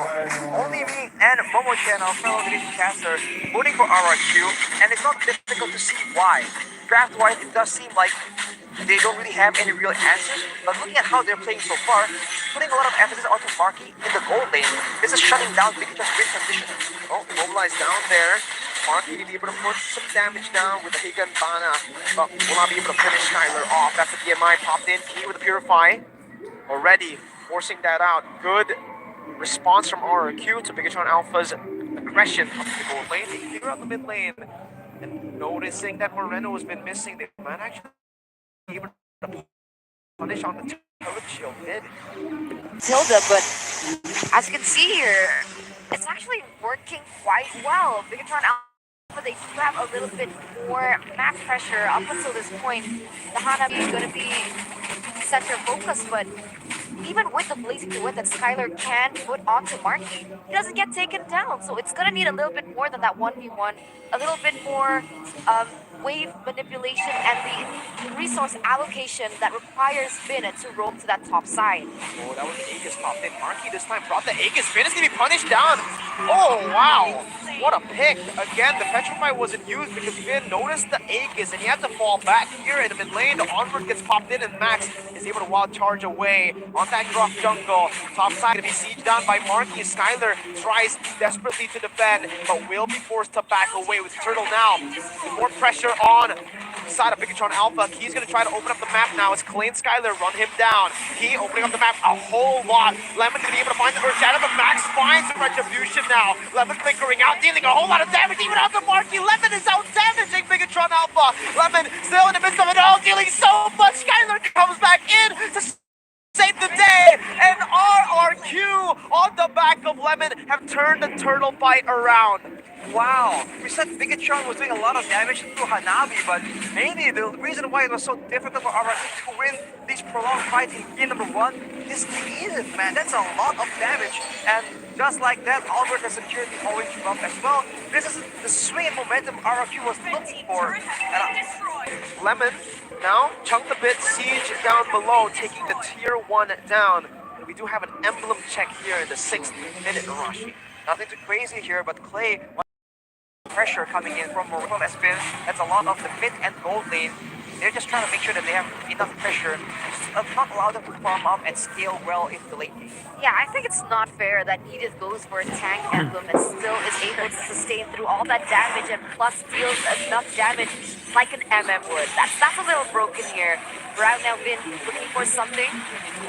Only me and Momo-chan, our fellow Indonesian caster, voting for RRQ, and it's not difficult to see why. Draft-wise, it does seem like they don't really have any real answers, but looking at how they're playing so far, putting a lot of emphasis onto Marky in the gold lane, this is shutting down Bigetron's great transition. Oh, mobilized down there. Marky be able to put some damage down with the Higan Bana, but will not be able to finish Skyler off. That's the DMI popped in, Key with the Purify. Already forcing that out. Good response from RRQ to Bigetron Alpha's aggression of the gold lane. They figure out the mid lane, and noticing that Moreno has been missing, they might actually be able to punish on the turret shield mid. Tilda, but as you can see here, it's actually working quite well. Bigetron Alpha, they do have a little bit more map pressure up until this point. The Hanabi is going to be center focus, but even with the blazing duet that Skylar can put onto Marky, he doesn't get taken down. So it's going to need a little bit more than that 1v1, a little bit more wave manipulation and the resource allocation that requires Finn to roam to that top side. Oh, that was the Aegis popped in. Marky this time brought the Aegis. Finn is going to be punished down. Oh, wow. What a pick. Again, the Petrify wasn't used because Finn noticed the Aegis and he had to fall back here in the mid lane. The Onward gets popped in and Max is able to wild charge away on that rough jungle. Top side to be sieged down by Marky. Skylar tries desperately to defend, but will be forced to back away with Turtle now. More pressure on the side of Bigetron Alpha. Key's going to try to open up the map now as Clay and Skylar run him down. Key opening up the map a whole lot. Lemon going to be able to find the Earth Shadow, but Max finds the Retribution now. Lemon flickering out, dealing a whole lot of damage even after Marky. Lemon is out damaging Bigetron Alpha. Lemon still in the midst of it all, dealing so much. Skylar comes back in to save the day, and RRQ on the back of Lemon have turned the turtle fight around. Wow, we said Bigetron was doing a lot of damage to Hanabi, but maybe the reason why it was so difficult for RRQ to win these prolonged fights in game number 1 is the Edith, man. That's a lot of damage, and just like that, Albert has secured the orange buff as well. This is the swing and momentum RRQ was looking for. Lemon now chunked a bit, siege down below, taking the tier 1 down. And we do have an emblem check here in the 6th minute, Arashi. Nothing too crazy here, but Clay, pressure coming in from Moreno has been, that's a lot of the mid and gold lane. They're just trying to make sure that they have enough pressure to not allow them to farm up and scale well into the late game. Yeah, I think it's not fair that Edith goes for a tank emblem and still is able to sustain through all that damage and plus deals enough damage like an MM would. That's a little broken here. Right now, Vin looking for something.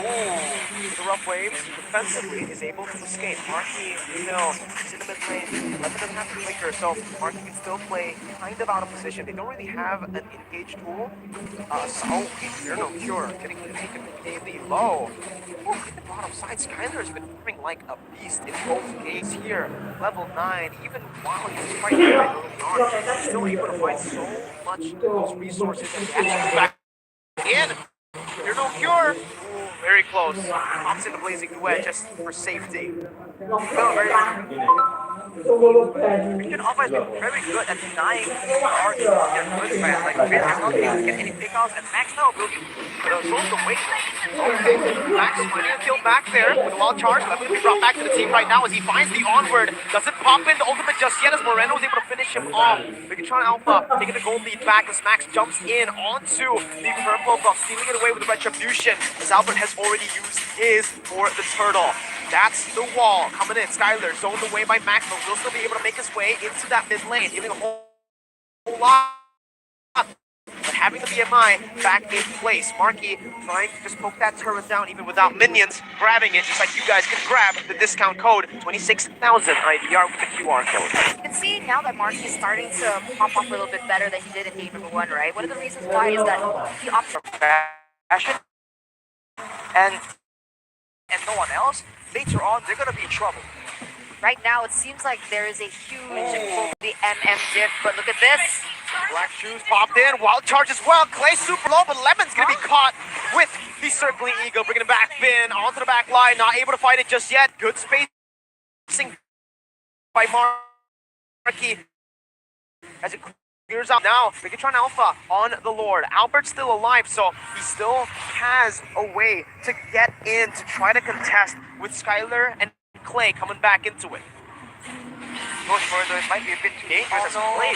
Ooh, the rough waves defensively is able to escape. Marky still is in the mid lane. Lemon doesn't have flicker, so Marky can still play kind of out of position. They don't really have an engage tool. You're no cure. Getting taken really low. Ooh, in the bottom side, Skylar's been moving like a beast in both games here. Level 9, even while he was fighting very early on, he's still able to find so much of those resources and actually back in. You're no cure. Ooh, very close. Pops in the blazing duet just for safety. Well, Bigetro Alpha has been very good at denying our good fans. Like, Finn has not been able to get any pickouts, and Max now will throws the weight. Okay, Max finding a kill back there with a wild charge. Lemon will be brought back to the team right now as he finds the onward. Doesn't pop in the ultimate just yet as Moreno was able to finish him off. Bigetro Alpha taking the gold lead back as Max jumps in onto the purple buff, stealing it away with the retribution as Albert has already used his for the turtle. That's the wall coming in. Skylar zoned away by Max, but will still be able to make his way into that mid lane, dealing a whole lot. But having the BMI back in place, Marky trying to just poke that turret down even without minions grabbing it, just like you guys can grab the discount code 26,000 IDR with the QR code. You can see now that Marky is starting to pop up a little bit better than he did in game number 1, right? One of the reasons why is that he opted Fashion and no one else. Later on, they're gonna be in trouble. right now. It seems like there is a huge the MM diff, but look at this. Black shoes popped in, wild charge as well. Clay super low, but Lemon's gonna be caught with the circling eagle, bringing it back Finn onto the back line. Not able to fight it just yet. Good spacing by Marky as it clears out. Now, Bigetro Alpha on the Lord. Albert's still alive, so he still has a way to get in to try to contest with Skylar and Clay coming back into it. Goes further, it might be a bit too dangerous as Clay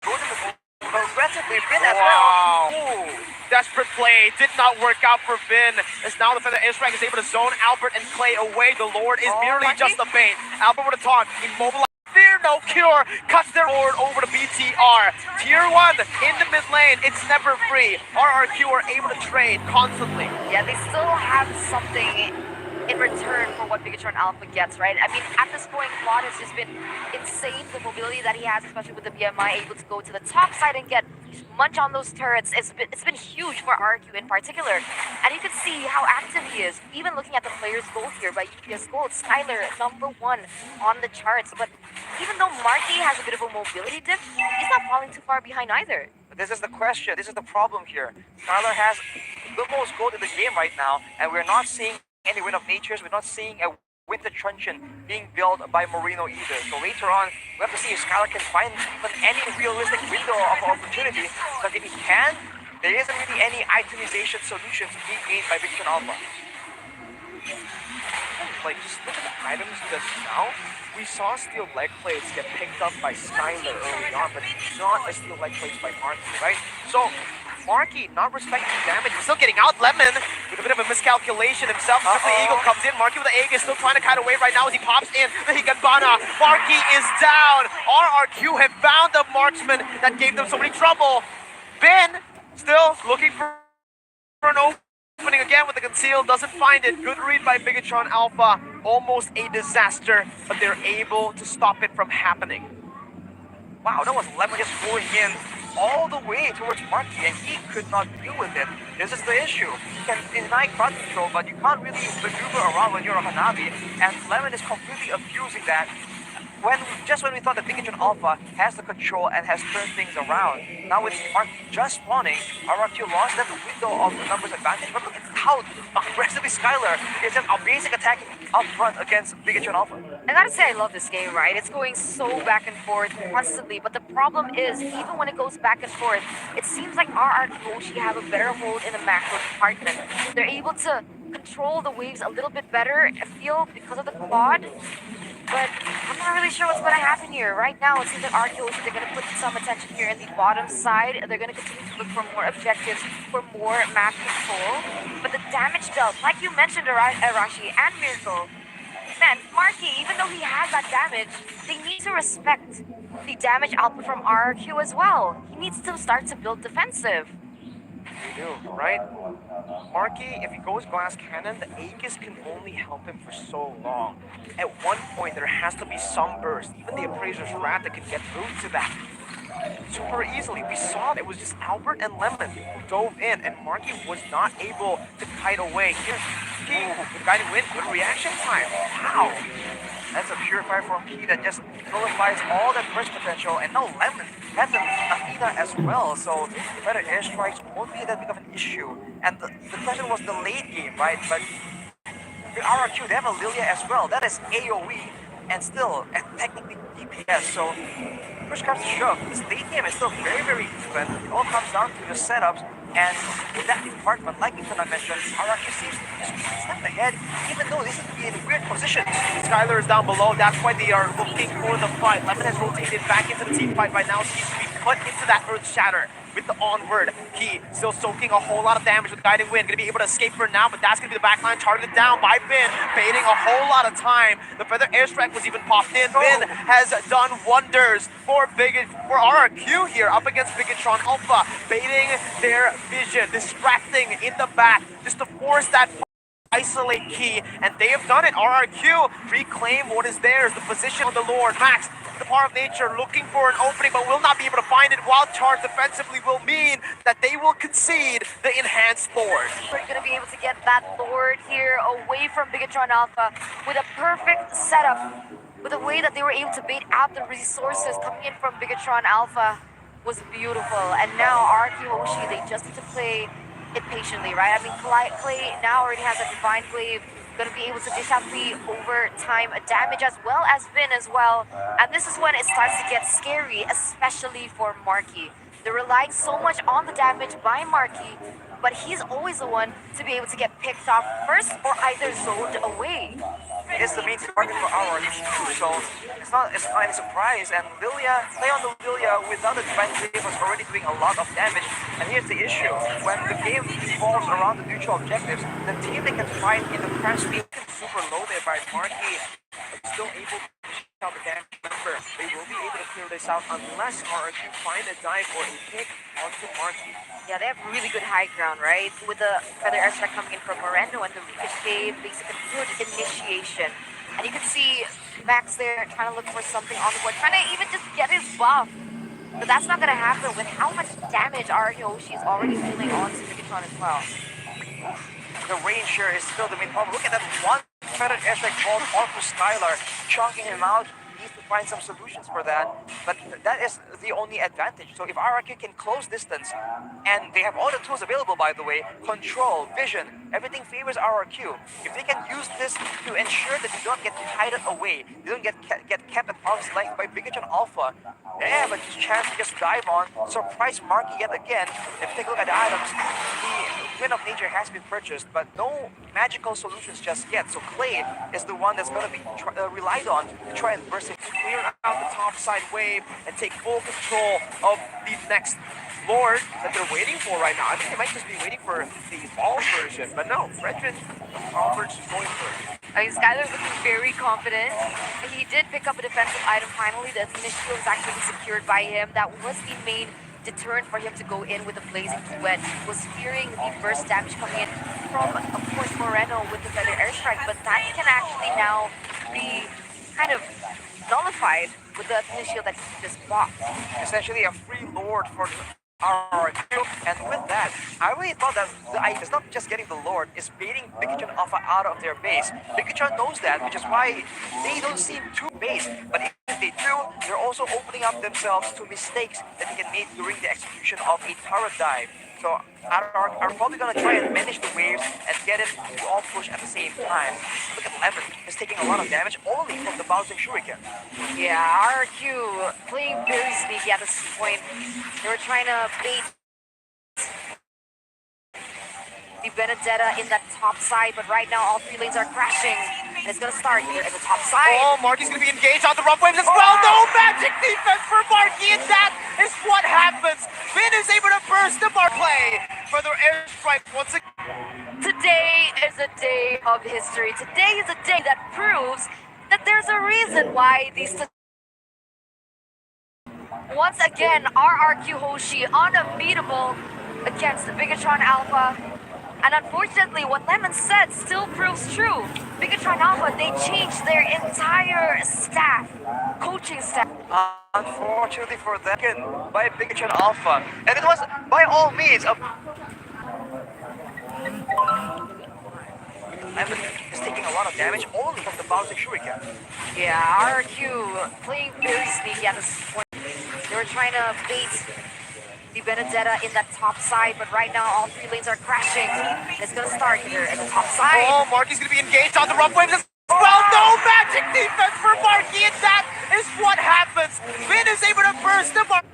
goes in the aggressively Finn as well. Ooh, desperate play did not work out for Finn. As now the Feather Airstrike is able to zone Albert and Clay away. The Lord is merely just a bait. Albert with a taunt, immobilized. Fear no cure, cuts their Lord over to BTR. Tier 1 in the mid lane, it's never free. RRQ are able to trade constantly. Yeah, they still have something in return for what Bigetro Alpha gets, right? I mean, at this point, Claude has just been insane. The mobility that he has, especially with the BMI, able to go to the top side and get munch on those turrets. It's been huge for RQ in particular. And you can see how active he is. Even looking at the player's gold here by UPS Gold, Skylar #1 on the charts. But even though Marky has a bit of a mobility dip, he's not falling too far behind either. But this is the question. This is the problem here. Skylar has the most gold in the game right now, and we're not seeing any Wind of Natures. We're not seeing a Winter Truncheon being built by Marino either. So later on, we have to see if Skylar can find even any realistic window of opportunity. Because if he can, there isn't really any itemization solutions being made by Bigetro Alpha. Like, just look at the items just now. We saw steel leg plates get picked up by Skylar early on, but not a steel leg plates by Marky, right? So, Marky not respecting damage, he's still getting out. Lemon with a bit of a miscalculation himself. The Eagle comes in. Marky with the egg is still trying to kite away right now as he pops in. The Higanbana. Marky is down. RRQ have found a marksman that gave them so many trouble. Ben still looking for an opening again with the conceal. Doesn't find it. Good read by Bigetro Alpha. Almost a disaster, but they're able to stop it from happening. Wow, that was Lemon just going in all the way towards Marky, and he could not deal with it. This is the issue. You can deny crowd control, but you can't really maneuver around when you're a Hanabi, and Lemon is completely abusing that. Just when we thought that Bigetro Alpha has the control and has turned things around, now with Marky just spawning, RRQ lost that window of the numbers advantage. But look at how aggressively Skylar is just a basic attacking up front against Bigetro Alpha. I gotta say, I love this game, right? It's going so back and forth constantly, but the problem is, even when it goes back and forth, it seems like RRQ actually have a better hold in the macro department. They're able to control the waves a little bit better, I feel, because of the quad. But I'm not really sure what's going to happen here. Right now, it seems like RQ, they're going to put some attention here in the bottom side. They're going to continue to look for more objectives, for more map control. But the damage dealt, like you mentioned, Arashi and Miracle, man, Marky, even though he has that damage, they need to respect the damage output from RQ as well. He needs to start to build defensive. They do, right? Marky, if he goes glass cannon, the Aegis can only help him for so long. At one point, there has to be some burst. Even the Appraiser's Rat that can get through to that super easily. We saw it was just Albert and Lemon who dove in, and Marky was not able to kite away. Here's King with guiding wind, good reaction time. Wow! That's a purifier from P that just nullifies all that burst potential, and now Lemon has an Athena as well, so better airstrikes won't be that big of an issue. And the question was the late game, right? But the RRQ, they have a Lilia as well. That is AoE, and still, and technically DPS, so push comes to shove. This late game is still very, very even. It all comes down to the setups, and in that department, like Ethan mentioned, RRQ seems to be just one step ahead, even though this is in a weird position. Skylar is down below, that's why they are looking for the fight. Lemon has rotated back into the team fight right now, seems to be put into that Earth Shatter with the onward. He still soaking a whole lot of damage with Guiding Wind, gonna be able to escape for now, but that's gonna be the backline targeted down by Bin, baiting a whole lot of time. The Feather Airstrike was even popped in. Bin has done wonders for RRQ here up against Bigetron Alpha, baiting their vision, distracting in the back, just to force that isolate key, and they have done it. RRQ reclaim what is theirs, the position of the Lord. Max, the power of nature, looking for an opening, but will not be able to find it. Wild charge defensively will mean that they will concede the enhanced Lord. We're going to be able to get that Lord here away from Bigetron Alpha with a perfect setup. With the way that they were able to bait out the resources coming in from Bigetron Alpha was beautiful. And now RRQ Hoshi, they just need to play it patiently, right? I mean, Clay now already has a Divine Wave, going to be able to dish out the overtime damage as well as Vin as well. And this is when it starts to get scary, especially for Marky. They're relying so much on the damage by Marky, but he's always the one to be able to get picked off first or either zoned away. It's the main target for RRQ, so it's not any surprise. And Lilia, play on the Lilia without the Divine Wave was already doing a lot of damage. And here's the issue: when the game revolves around the neutral objectives, the team they can fight in the crash speed is super low there by Marky, but still able to dish out the damage. Remember, they will be able to clear this out unless RRQ find a dive or a pick onto Marky. Yeah, they have really good high ground, right? With the Feather Airstrike coming in from Moreno and the Ricochet, basically good initiation. And you can see Max there trying to look for something on the board, trying to even just get his buff. But that's not going to happen with how much damage Yoshi is already dealing on to Bigetron as well. The range here is still the main problem. Look at that one Feather Airstrike ball on for Skylar, chunking him out. Needs to find some solutions for that, but that is the only advantage. So if RRQ can close distance, and they have all the tools available, by the way, control, vision, everything favors RRQ. If they can use this to ensure that you don't get kited away, you don't get kept at arm's length by Bigetron Alpha, they have a chance to just dive on, surprise Marky yet again. If you take a look at the items, the Wind of Nature has been purchased, but no magical solutions just yet. So Clay is the one that's going to be relied on to try and burst it, clear out the top side wave and take full control of the next Lord that they're waiting for right now. I think they might just be waiting for the ball version, but no, Fredrin Albert's going first. I mean, Skylar's looking very confident. He did pick up a defensive item finally. The Athena shield was actually secured by him. That was the main deterrent for him to go in with the Blazing Duet. He was fearing the burst damage coming in from, of course, Moreno with the Feather Airstrike, but that can actually now be kind of nullified with the Athena shield that he just bought. essentially a free Lord for RRQ, and with that, I really thought that it's not just getting the Lord, it's baiting Bigetron Alpha out of their base. Bigetron knows that, which is why they don't seem too base, but if they do, they're also opening up themselves to mistakes that they can make during the execution of a turret dive. So RRQ are probably going to try and manage the waves and get it to all push at the same time. Look at Lemon, he's taking a lot of damage only from the bouncing shuriken. Yeah, RRQ playing very sneaky at this point. They were trying to bait the Benedetta in that top side, but right now all three lanes are crashing. And it's going to start here at the top side. Oh, Marky's going to be engaged on the rough waves as well. No magic defense for Marky, and that is what happens. Finn is able to burst the mark play for their airstrike once again. Today is a day of history. Today is a day that proves that there's a reason why these... Once again, RRQ Hoshi unbeatable against the Bigetron Alpha. And unfortunately, what Lemon said still proves true. Bigetron Alpha, they changed their entire staff, coaching staff. Unfortunately for them, by Bigetron Alpha. And it was, by all means, Lemon is taking a lot of damage only from the bouncing shuriken. Yeah, RRQ playing very sneaky at this point. They were trying to bait the Benedetta in that top side, but right now all three lanes are crashing. It's gonna start here at the top side. Oh, Marky's gonna be engaged on the rough waves as well. No magic defense for Marky, and that is what happens. Vin is able to burst the mark.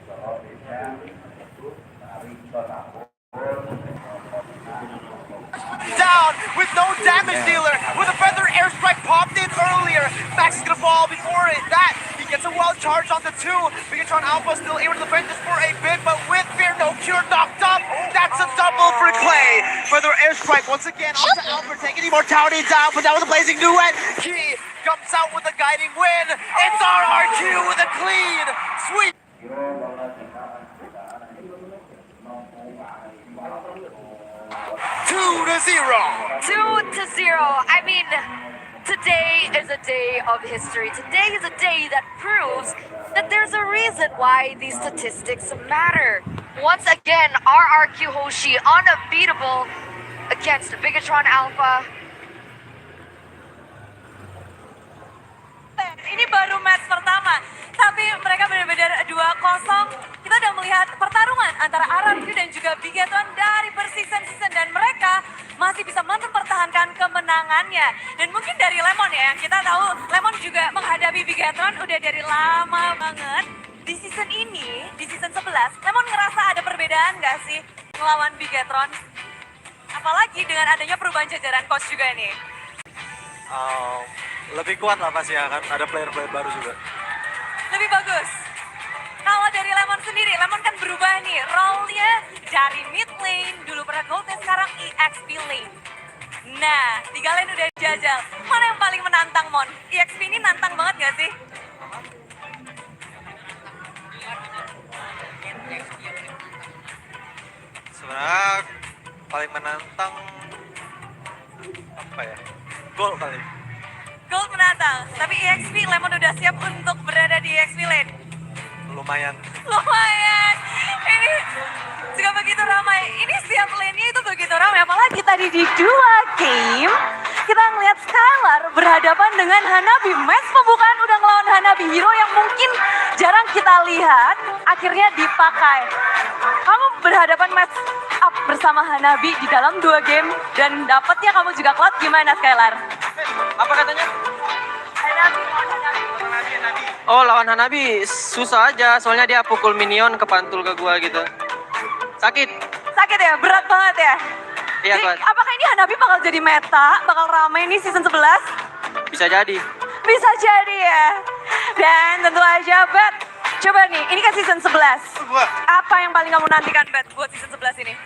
Down with no damage dealer, with a feather airstrike popped in earlier. Max is gonna fall before that. He gets a wild charge on the two. Bigetron Alpha still able to defend this for a bit, but with Fear No Cure knocked up, that's a double for Clay. Feather airstrike once again onto Alpha, taking immortality down, but that was a blazing duet. He comes out with a guiding win. It's RRQ with a clean sweep. 2-0. 2-0. I mean, today is a day of history. Today is a day that proves that there's a reason why these statistics matter. Once again, RRQ Hoshi unbeatable against Bigetron Alpha. Ini baru match pertama, tapi mereka benar-benar 2-0. Kita udah melihat pertarungan antara RRQ dan juga Bigetro dari berseason-season, dan mereka masih bisa mempertahankan kemenangannya. Dan mungkin dari Lemon ya, kita tahu Lemon juga menghadapi Bigetro udah dari lama banget. Di season ini, di season 11, Lemon ngerasa ada perbedaan nggak sih melawan Bigetro? Apalagi dengan adanya perubahan jajaran coach juga nih. Lebih kuat lah pasti ya kan, ada player-player baru juga. Lebih bagus. Kalau dari Lemon sendiri, Lemon kan berubah nih, role-nya dari mid lane, dulu pernah gold lane, sekarang EXP lane. Nah, 3 lane udah jajal. Mana yang paling menantang, Mon? EXP ini nantang banget gak sih? Sebenarnya paling menantang apa ya? Gol kali. Gold menantang, tapi EXP Lemon udah siap untuk berada di EXP lane. Lumayan. Lumayan. Ini juga begitu ramai. Ini setiap lane-nya itu begitu ramai. Apalagi tadi di 2 game, kita ngeliat Skylar berhadapan dengan Hanabi. Match pembukaan udah ngelawan Hanabi, hero yang mungkin jarang kita lihat, akhirnya dipakai. Kamu berhadapan match up bersama Hanabi di dalam 2 game, dan dapatnya kamu juga cloud, gimana Skylar? Apa katanya? Hanabi. Oh, lawan Hanabi susah aja, soalnya dia pukul minion kepantul ke gua gitu. Sakit. Sakit ya? Berat banget ya? Iya, Jadi, kuat. apakah ini Hanabi bakal jadi meta, bakal ramai nih season 11? Bisa jadi. Bisa jadi ya. Dan tentu aja, Bet, coba nih, ini kan season 11. Apa yang paling kamu nantikan, Bet, buat season 11 ini?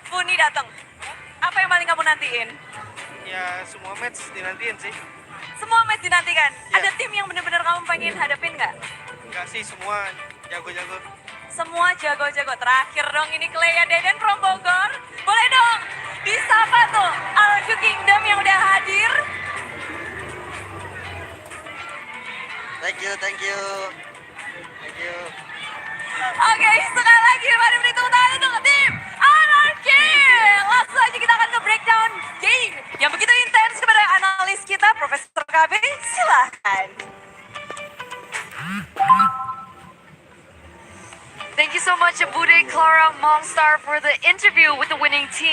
Funi datang. Apa yang paling kamu nantiin? Ya, semua match dinantiin sih. Semua match dinantikan. Iya. Ada tim yang benar-benar kamu pengen hadapin nggak? Enggak sih, semua jago-jago. Semua jago-jago. Terakhir dong ini Klea Deden from Bogor. Boleh dong disapa tuh RRQ Kingdom yang udah hadir. Thank you. Oke, sekali lagi mari beri tepuk tangan untuk tim RRQ. Langsung aja kita akan nge-breakdown game yang begitu intens kepada analis kita, Profesor KB. Silahkan. Thank you so much, Bude, Clara, Mongstar, for the interview with the winning team.